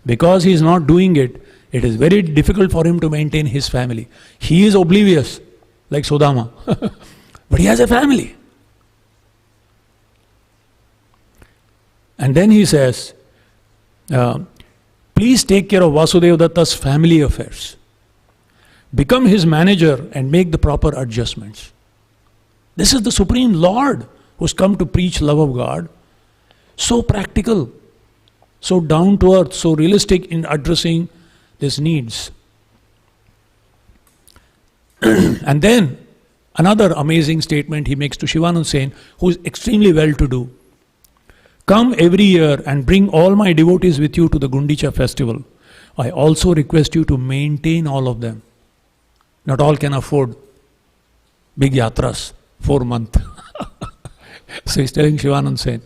Because he is not doing it, it is very difficult for him to maintain his family. He is oblivious, like Sodama. But he has a family. And then he says, please take care of Vasudeva Datta's family affairs. Become his manager and make the proper adjustments. This is the Supreme Lord who's come to preach love of God. So practical, so down to earth, so realistic in addressing these needs. And then another amazing statement he makes to Shivananda Sen, who is extremely well to do. Come every year and bring all my devotees with you to the Gundicha festival. I also request you to maintain all of them. Not all can afford big yatras, 4 months. So he's telling Shivananda Sen.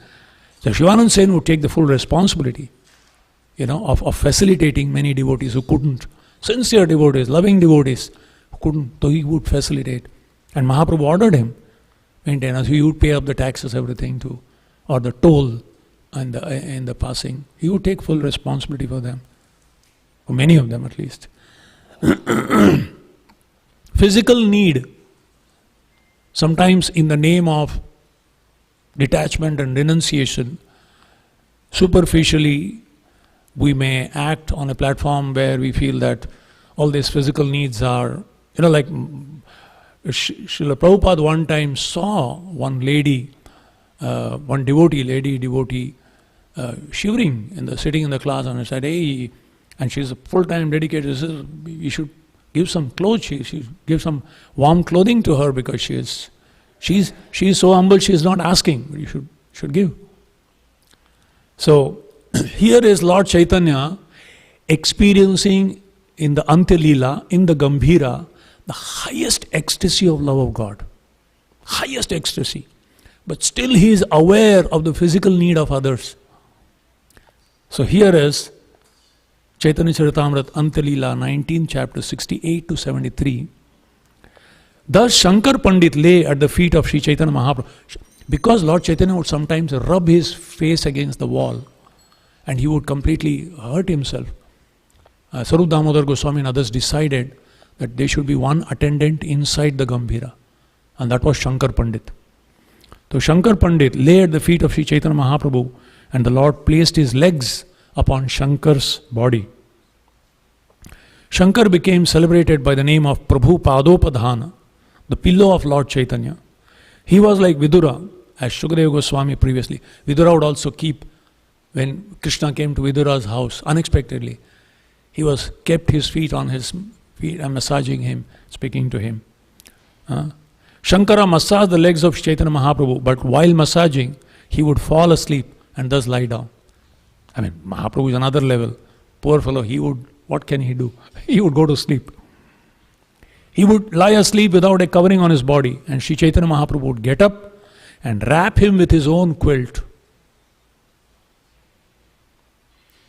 So Shivananda Sen would take the full responsibility, of facilitating many devotees who couldn't. Sincere devotees, loving devotees who couldn't, so he would facilitate. And Mahaprabhu ordered him, maintain, so he would pay up the taxes, everything too, or the toll and the passing. He would take full responsibility for them, for many of them at least. Physical need, sometimes in the name of detachment and renunciation, superficially we may act on a platform where we feel that all these physical needs are, like Srila Prabhupada one time saw one lady one lady devotee, shivering, sitting in the class, and I said, hey, and she's a full-time dedicated, she says, you should give some clothes, she should give some warm clothing to her because she's so humble, she's not asking, but you should give. So, here is Lord Chaitanya experiencing in the Antya Leela, in the Gambhira, the highest ecstasy of love of God. Highest ecstasy. But still he is aware of the physical need of others. So here is Chaitanya Charitamrita Antya Leela, 19th chapter, 68 to 73. Thus Shankar Pandit lay at the feet of Sri Chaitanya Mahaprabhu. Because Lord Chaitanya would sometimes rub his face against the wall and he would completely hurt himself. Sarup Damodar Goswami and others decided that there should be one attendant inside the Gambhira, and that was Shankar Pandit. So Shankar Pandit lay at the feet of Sri Chaitanya Mahaprabhu, and the Lord placed his legs upon Shankar's body. Shankar became celebrated by the name of Prabhu Padopadhana, the pillow of Lord Chaitanya. He was like Vidura, as Shukadeva Goswami previously. Vidura would also keep, when Krishna came to Vidura's house unexpectedly, he was kept his feet on his feet and massaging him, speaking to him. Shankara massaged the legs of Chaitanya Mahaprabhu, but while massaging, he would fall asleep and thus lie down. I mean, Mahaprabhu is another level. Poor fellow, what can he do? He would go to sleep. He would lie asleep without a covering on his body, and Sri Chaitanya Mahaprabhu would get up and wrap him with his own quilt.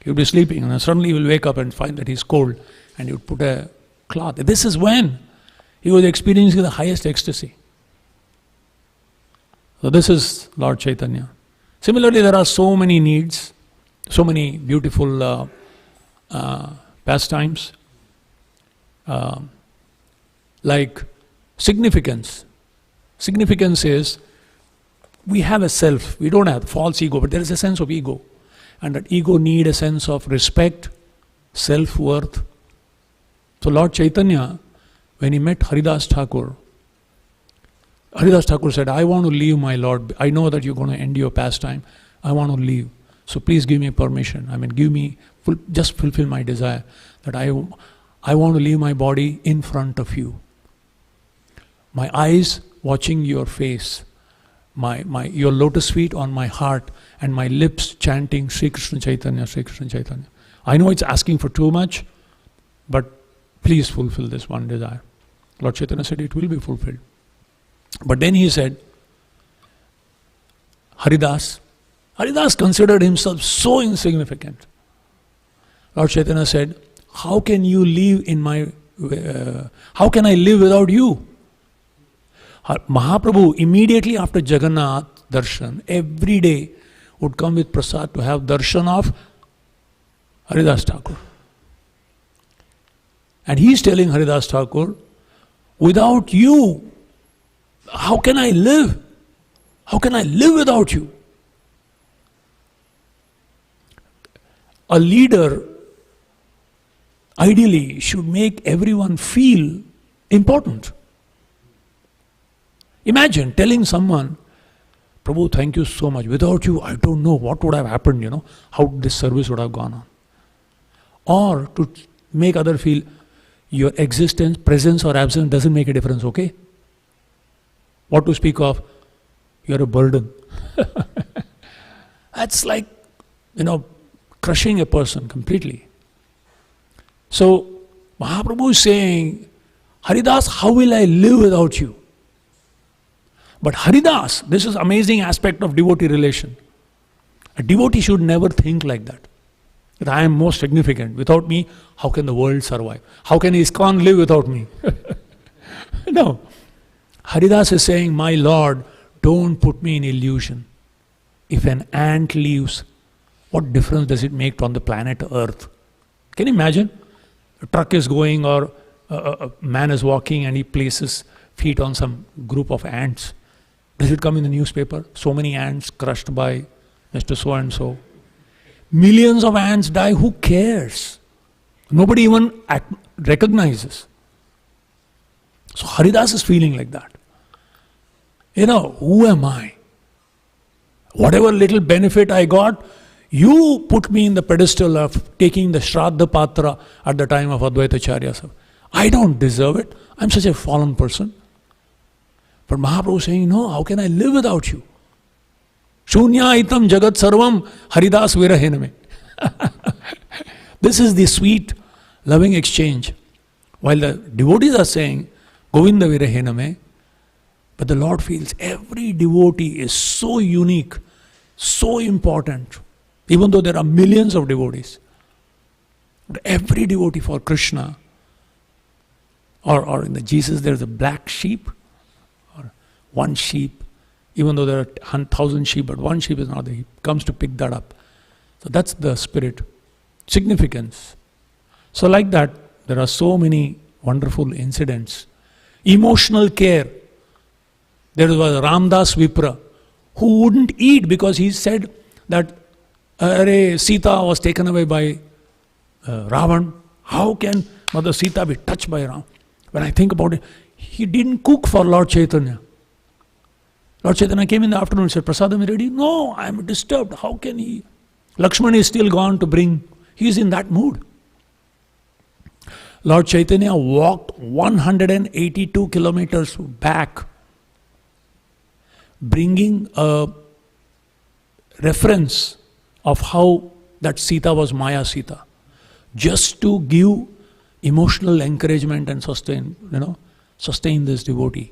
He would be sleeping, and then suddenly he will wake up and find that he's cold, and he would put a cloth. This is when he was experiencing the highest ecstasy. So this is Lord Chaitanya. Similarly, there are so many needs, so many beautiful pastimes, like significance. Significance is, we have a self, we don't have false ego, but there is a sense of ego. And that ego needs a sense of respect, self-worth. So Lord Chaitanya, when he met Haridas Thakur said, I want to leave, my Lord. I know that you're going to end your pastime. I want to leave. So please give me permission. Just fulfill my desire. That I want to leave my body in front of you. My eyes watching your face. Your lotus feet on my heart, and my lips chanting Sri Krishna Chaitanya, Sri Krishna Chaitanya. I know it's asking for too much, but please fulfill this one desire. Lord Chaitanya said it will be fulfilled. But then he said, Haridas considered himself so insignificant. Lord Chaitanya said, how can you live how can I live without you? Mahaprabhu, immediately after Jagannath darshan, every day would come with prasad to have darshan of Haridas Thakur. And he is telling Haridas Thakur, without you, how can I live? How can I live without you? A leader ideally should make everyone feel important. Imagine telling someone, Prabhu, thank you so much. Without you, I don't know what would have happened, how this service would have gone on. Or to make other feel, your existence, presence or absence doesn't make a difference, okay? What to speak of, you're a burden. That's like, crushing a person completely. So, Mahaprabhu is saying, Haridas, how will I live without you? But Haridas, this is amazing aspect of devotee relation. A devotee should never think like that. That I am most significant. Without me, how can the world survive? How can ISKCON live without me? No. Haridas is saying, my Lord, don't put me in illusion. If an ant leaves, what difference does it make on the planet Earth? Can you imagine? A truck is going or a man is walking and he places feet on some group of ants. Does it come in the newspaper? So many ants crushed by Mr. So-and-so. Millions of ants die. Who cares? Nobody even recognizes. So Haridas is feeling like that. Who am I? Whatever little benefit I got, you put me in the pedestal of taking the Shraddha Patra at the time of Advaita Acharya. I don't deserve it. I'm such a fallen person. But Mahaprabhu is saying, no, how can I live without you? Shunya itam jagat sarvam haridas virahename. This is the sweet, loving exchange. While the devotees are saying, Govinda virahename, but the Lord feels every devotee is so unique, so important, even though there are millions of devotees. But every devotee for Krishna, or in the Jesus there's a black sheep, or one sheep, even though there are 1,000 sheep, but one sheep is not there. He comes to pick that up. So that's the spirit, significance. So like that, there are so many wonderful incidents. Emotional care. There was Ramdas Vipra who wouldn't eat because he said that Sita was taken away by Ravan. How can Mother Sita be touched by Ram? When I think about it, he didn't cook for Lord Chaitanya. Lord Chaitanya came in the afternoon and said, Prasadam is ready? No, I am disturbed. How can he? Lakshman is still gone to bring. He is in that mood. Lord Chaitanya walked 182 kilometers back, bringing a reference of how that Sita was Maya Sita, just to give emotional encouragement and sustain this devotee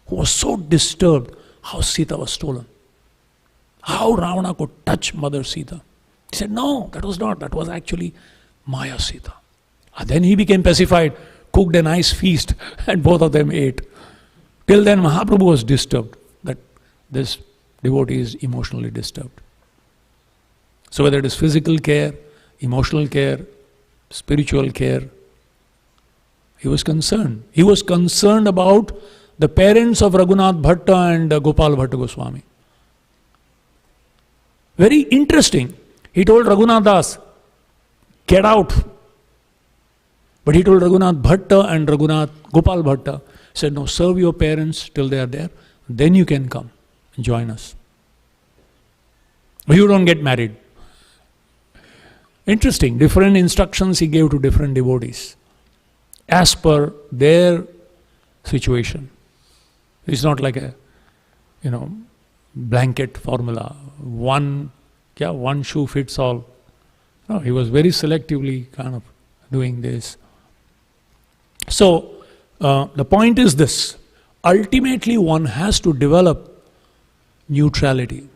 who was so disturbed how Sita was stolen. How Ravana could touch Mother Sita. He said, no, that was actually Maya Sita. And then he became pacified, cooked a nice feast, and both of them ate. Till then Mahaprabhu was disturbed that this devotee is emotionally disturbed. So whether it is physical care, emotional care, spiritual care, he was concerned. He was concerned about the parents of Raghunath Bhatta and Gopal Bhatta Goswami. Very interesting. He told Raghunath Das, get out. But he told Raghunath Bhatta and Gopal Bhatta, said, no, serve your parents till they are there, then you can come and join us. But you don't get married. Interesting, different instructions he gave to different devotees as per their situation. It's not like a, blanket formula. One shoe fits all. No, he was very selectively kind of doing this. So, the point is this. Ultimately, one has to develop neutrality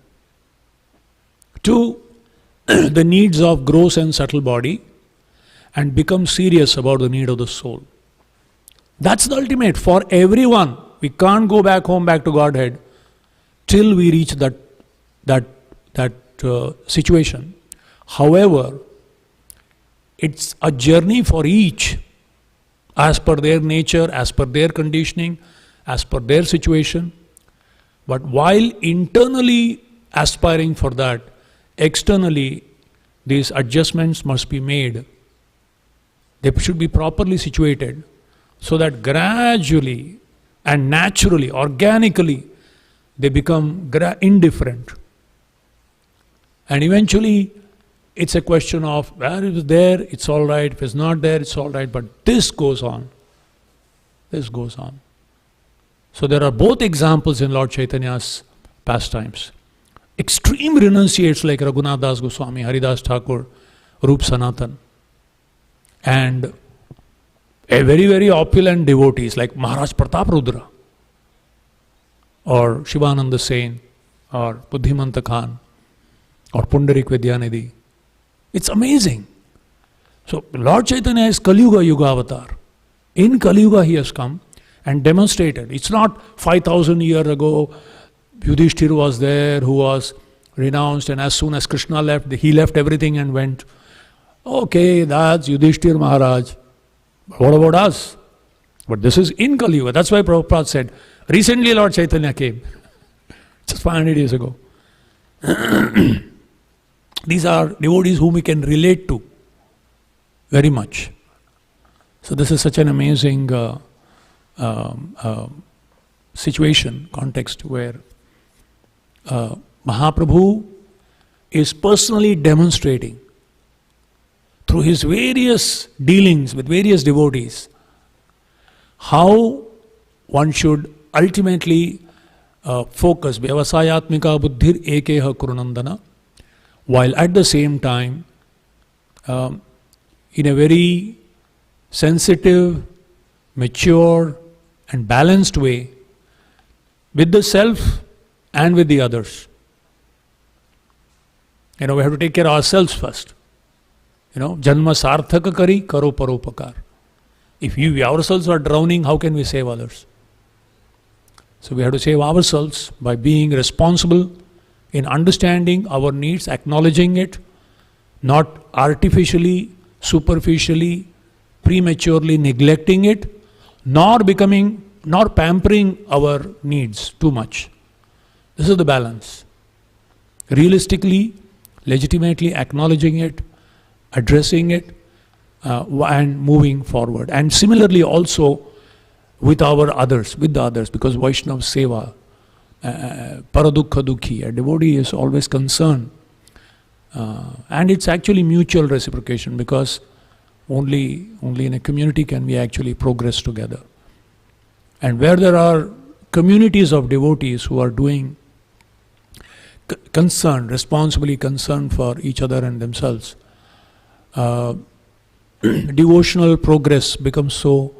to the needs of gross and subtle body and become serious about the need of the soul. That's the ultimate for everyone. We can't go back home, back to Godhead till we reach that situation. However, it's a journey for each as per their nature, as per their conditioning, as per their situation. But while internally aspiring for that, externally these adjustments must be made. They should be properly situated so that gradually and naturally, organically, they become indifferent. And eventually, it's a question of where it is there, it's all right. If it's not there, it's all right. But this goes on. This goes on. So there are both examples in Lord Chaitanya's pastimes. Extreme renunciates like Raghunath Das Goswami, Haridas Thakur, Rup Sanatan. And a very, very opulent devotees like Maharaj Pratap Rudra or Shivananda Sen or Buddhimanta Khan or Pundarik Vidyanidhi. It's amazing. So Lord Chaitanya is Kali Yuga Yuga Avatar. In Kali Yuga he has come and demonstrated. It's not 5,000 years ago Yudhishthira was there who was renounced, and as soon as Krishna left, he left everything and went. Okay, that's Yudhishthira Maharaj. But what about us? But this is in Kali Yuga. That's why Prabhupada said, recently Lord Chaitanya came. Just 500 years ago. These are devotees whom we can relate to very much. So this is such an amazing situation, context where Mahaprabhu is personally demonstrating through his various dealings with various devotees how one should ultimately focus Vyavasayatmika buddhir ekeha kurunandana, while at the same time in a very sensitive, mature and balanced way with the self and with the others. We have to take care of ourselves first. Janma sarthaka kari karo paropakar. If we ourselves are drowning, how can we save others? So we have to save ourselves by being responsible in understanding our needs, acknowledging it, not artificially, superficially, prematurely neglecting it, nor pampering our needs too much. This is the balance. Realistically, legitimately acknowledging it, addressing it, and moving forward. And similarly also with the others, because Vaishnava Seva, Paradukha Dukhi, a devotee is always concerned. And it's actually mutual reciprocation, because only in a community can we actually progress together. And where there are communities of devotees who are doing responsibly concerned for each other and themselves, devotional progress becomes so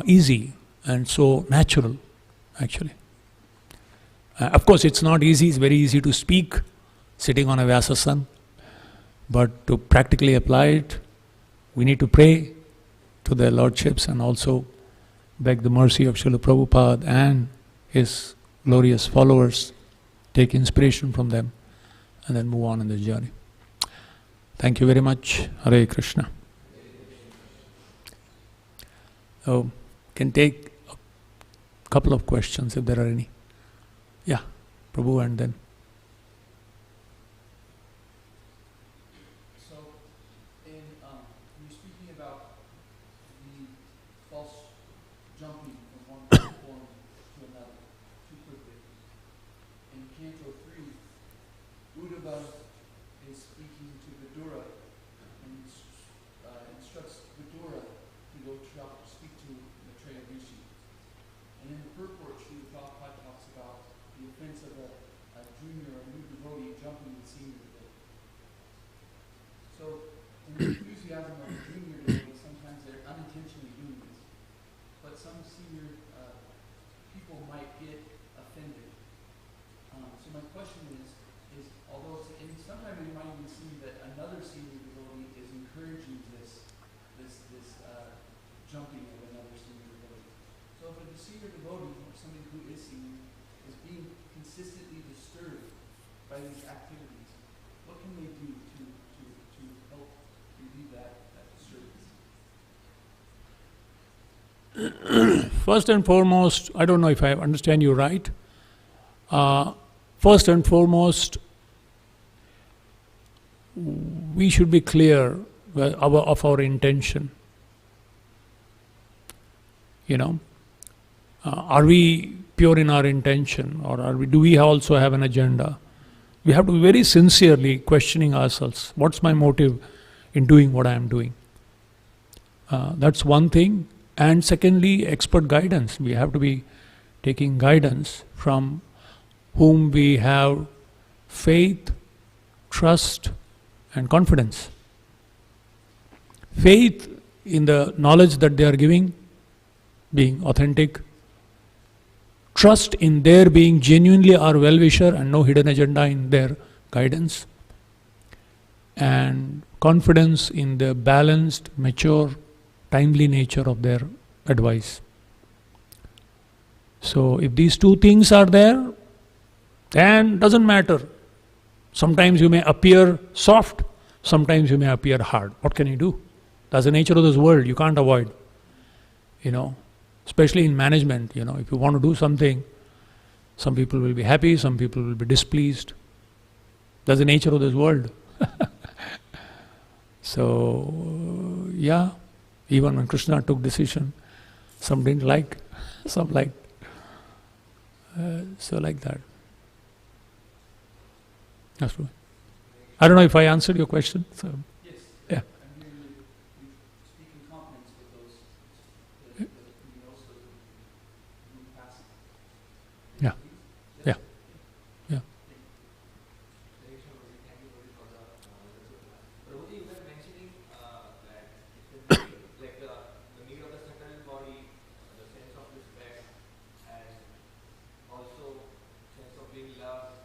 easy and so natural, actually. Of course, it's not easy. It's very easy to speak sitting on a Vyasasan, but to practically apply it, we need to pray to their lordships and also beg the mercy of Srila Prabhupada and his glorious followers, take inspiration from them, and then move on in this journey. Thank you very much. Hare Krishna. So, can take a couple of questions if there are any. Yeah, Prabhu, and then. So, in you're speaking about the false jumping from one form to another too quickly. In Canto 3, Uddhava is speaking to Vidura and instructs Vidura to go speak to Maitreya Rishi. And in the purport, Srila Prabhupada talks about the offense of a junior or new devotee jumping the senior devotee. So, in the enthusiasm of a junior devotee, sometimes they're unintentionally doing this. But some senior people might get offended. So my question is although sometimes we might even see that another senior devotee is encouraging this jumping of another senior devotee. So if a senior devotee or somebody who is senior is being consistently disturbed by these activities, what can they do to help relieve that disturbance? First and foremost, I don't know if I understand you right. First and foremost, we should be clear of our intention. Are we pure in our intention, or do we also have an agenda? We have to be very sincerely questioning ourselves. What's my motive in doing what I am doing? That's one thing. And secondly, expert guidance. We have to be taking guidance from whom we have faith, trust, and confidence. Faith in the knowledge that they are giving, being authentic. Trust in their being genuinely our well-wisher and no hidden agenda in their guidance. And confidence in the balanced, mature, timely nature of their advice. So if these two things are there, then doesn't matter. Sometimes you may appear soft, sometimes you may appear hard. What can you do? That's the nature of this world. You can't avoid. Especially in management, if you want to do something, some people will be happy, some people will be displeased. That's the nature of this world. So, yeah, even when Krishna took decision, some didn't like, some liked. So like that. That's true. I don't know if I answered your question. So, Yes. yeah. I'm hearing you speak in confidence with those, that you also move past. Yeah. Yeah. Yeah. Prabhuji, you were mentioning that like the need of the subtle body, the sense of respect, and also sense of being loved,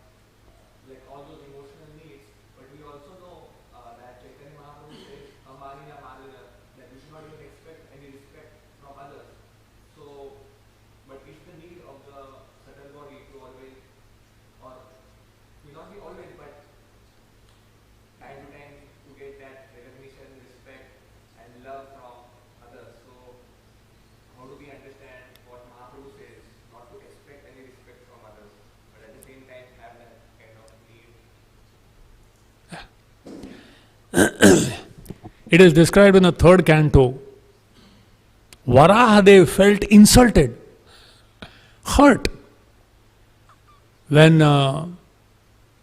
like all those emotional needs. But we also know that Chaitanya Mahaprabhu says, "Hamari na manina," that we should not even expect any respect from others. So, but it's the need of the subtle body to always, or may not be always, but time to time to get that recognition, respect, and love from others. So, how do we understand what Mahaprabhu says? Not to expect any respect from others, but at the same time have that kind of need. It is described in the third canto. Varahadev felt insulted, hurt, when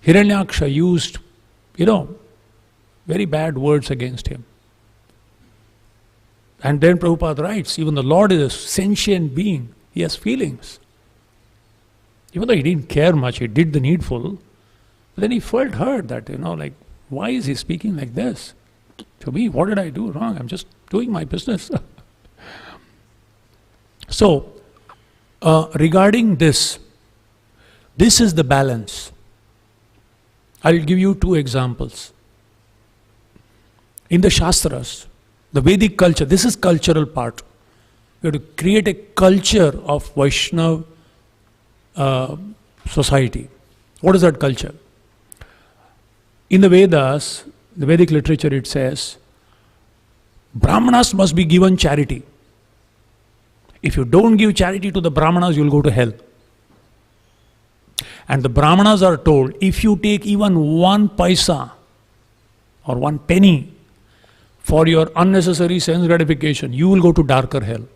Hiranyaksha used, very bad words against him. And then Prabhupada writes, even the Lord is a sentient being. He has feelings. Even though he didn't care much, he did the needful. But then he felt hurt that, why is he speaking like this? To me, what did I do wrong? I'm just doing my business. So, regarding this is the balance. I'll give you two examples. In the Shastras, the Vedic culture, this is cultural part. You have to create a culture of Vaishnava society. What is that culture? In the Vedas, the Vedic literature, it says, Brahmanas must be given charity. If you don't give charity to the Brahmanas, you will go to hell. And the Brahmanas are told, if you take even 1 paisa or 1 penny for your unnecessary sense gratification, you will go to darker hell.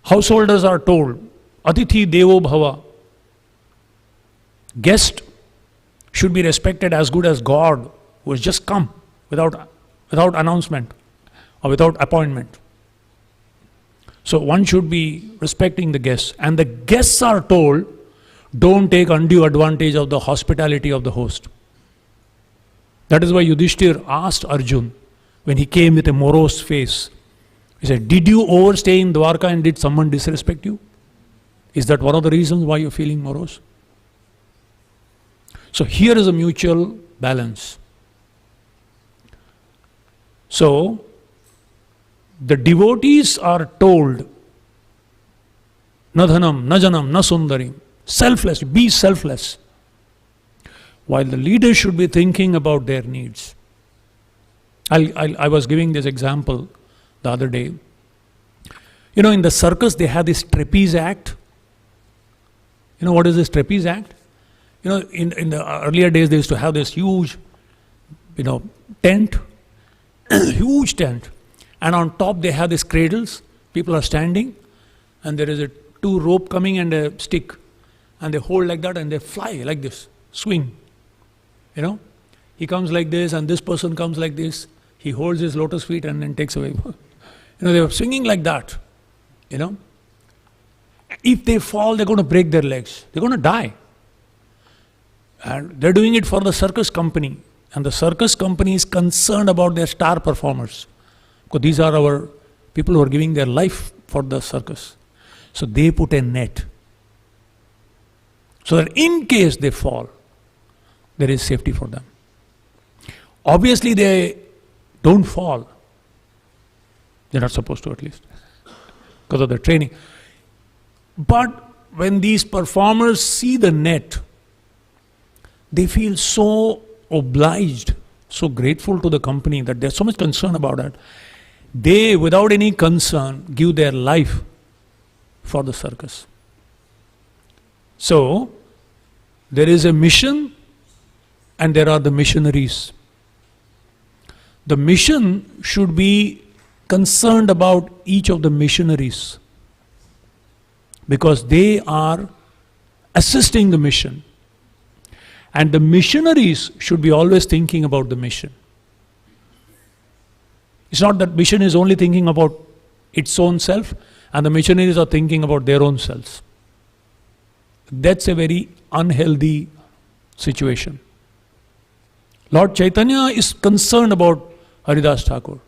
Householders are told, Atithi Devo Bhava. Guest should be respected as good as God, who has just come without announcement or without appointment. So one should be respecting the guests. And the guests are told, don't take undue advantage of the hospitality of the host. That is why Yudhishthir asked Arjun, when he came with a morose face, he said, did you overstay in Dwarka and did someone disrespect you? Is that one of the reasons why you're feeling morose? So here is a mutual balance. So, the devotees are told, Nadhanam, Najanam, Nasundarim, selfless, be selfless. While the leaders should be thinking about their needs. I was giving this example the other day. In the circus they have this trapeze act. You know what is this trapeze act? In the earlier days they used to have this huge, tent, huge tent. And on top they have these cradles, people are standing, and there is a 2 rope coming and a stick. And they hold like that and they fly like this, swing. He comes like this and this person comes like this. He holds his lotus feet and then takes away. They were swinging like that. If they fall, they're going to break their legs. They're going to die. And they're doing it for the circus company. And the circus company is concerned about their star performers. Because these are our people who are giving their life for the circus. So they put a net. So that in case they fall, there is safety for them. Obviously they don't fall. They're not supposed to, at least, because of their training. But when these performers see the net, they feel so obliged, so grateful to the company that they're so much concerned about it. They, without any concern, give their life for the circus. So, there is a mission and there are the missionaries. The mission should be concerned about each of the missionaries, because they are assisting the mission. And the missionaries should be always thinking about the mission. It's not that mission is only thinking about its own self and the missionaries are thinking about their own selves. That's a very unhealthy situation. Lord Chaitanya is concerned about Haridas Thakur.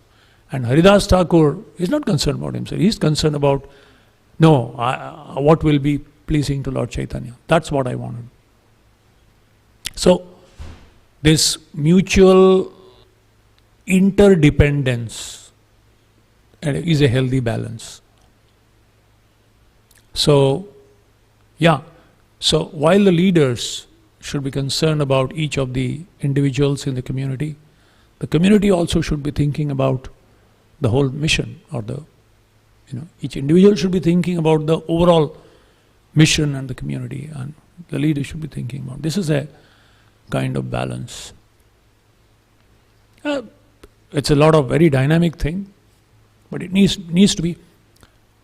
And Haridas Thakur is not concerned about himself. He is concerned about, what will be pleasing to Lord Chaitanya. That's what I wanted. So, this mutual interdependence is a healthy balance. So, so while the leaders should be concerned about each of the individuals in the community also should be thinking about the whole mission, or each individual should be thinking about the overall mission and the community, and the leader should be thinking about. This is a kind of balance. It's a lot of very dynamic thing, but it needs to be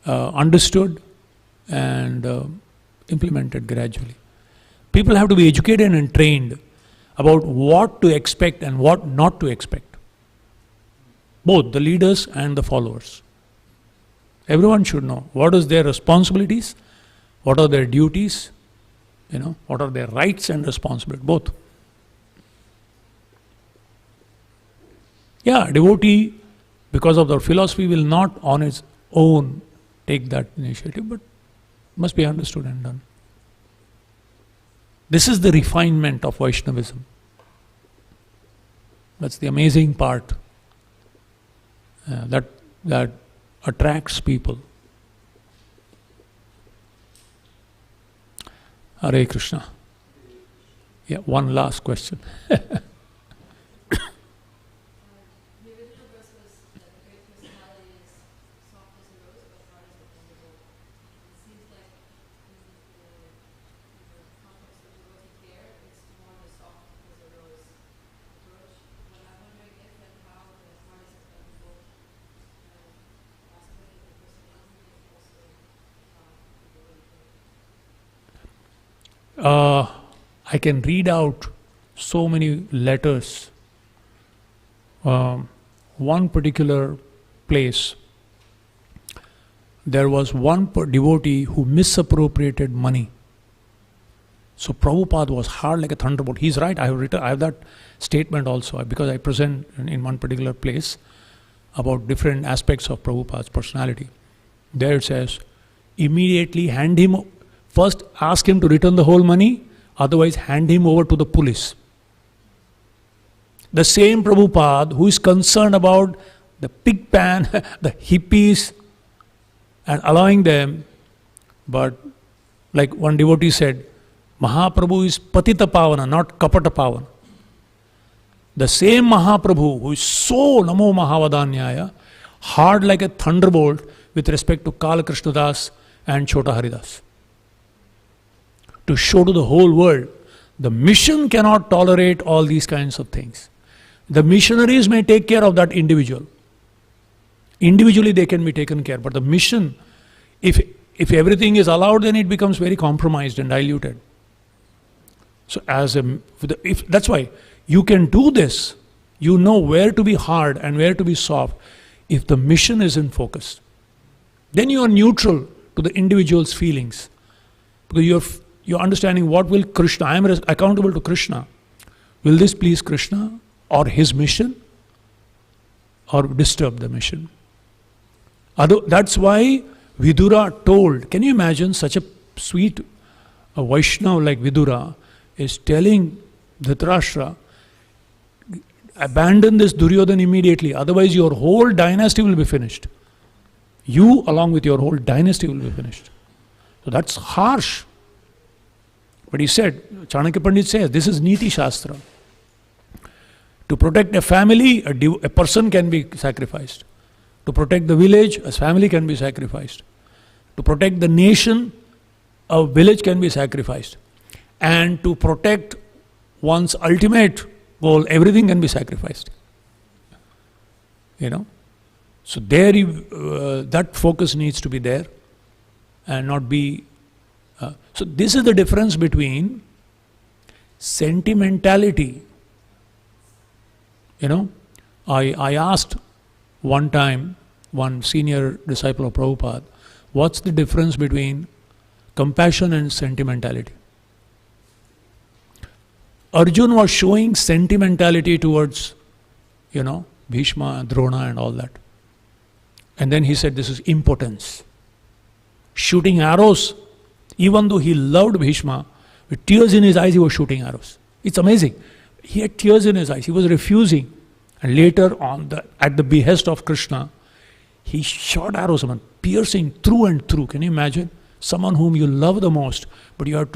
understood and implemented gradually. People have to be educated and trained about what to expect and what not to expect. Both the leaders and the followers. Everyone should know what is their responsibilities, what are their duties, what are their rights and responsibilities, both. Devotee, because of their philosophy, will not on its own take that initiative, but must be understood and done. This is the refinement of Vaishnavism. That's the amazing part that attracts people. Hare Krishna. One last question. I can read out so many letters. One particular place, there was one devotee who misappropriated money. So Prabhupada was hard like a thunderbolt. He's right. I have that statement also, because I present in one particular place about different aspects of Prabhupada's personality. There it says, immediately first ask him to return the whole money, otherwise hand him over to the police. The same Prabhupada who is concerned about the pig pan, the hippies, and allowing them, but like one devotee said, Mahaprabhu is Patita Pavana, not Kapata Pavana. The same Mahaprabhu who is so Namo Mahavadanyaya, hard like a thunderbolt with respect to Kala Krishnadas and Chota Haridas. To show to the whole world, the mission cannot tolerate all these kinds of things. The missionaries may take care of that individual. Individually they can be taken care, but the mission, if everything is allowed, then it becomes very compromised and diluted. So that's why you can do this. You know where to be hard and where to be soft if the mission is in focus. Then you are neutral to the individual's feelings. Because you're understanding what will Krishna, I am accountable to Krishna. Will this please Krishna or his mission or disturb the mission? That's why Vidura told, can you imagine such a sweet Vaishnava like Vidura is telling Dhritarashtra, abandon this Duryodhana immediately, otherwise your whole dynasty will be finished. You along with your whole dynasty will be finished. So that's harsh. But he said, Chanakya Pandit says, this is Niti Shastra. To protect a family, a person can be sacrificed. To protect the village, a family can be sacrificed. To protect the nation, a village can be sacrificed. And to protect one's ultimate goal, everything can be sacrificed. So there, that focus needs to be there and not be So this is the difference between sentimentality. I asked one time one senior disciple of Prabhupada, what's the difference between compassion and sentimentality? Arjun was showing sentimentality towards, Bhishma, Drona and all that. And then he said, this is impotence. Shooting arrows, even though he loved Bhishma, with tears in his eyes he was shooting arrows. It's amazing. He had tears in his eyes, he was refusing. And later on, at the behest of Krishna, he shot arrows, piercing through and through. Can you imagine? Someone whom you love the most, but you have to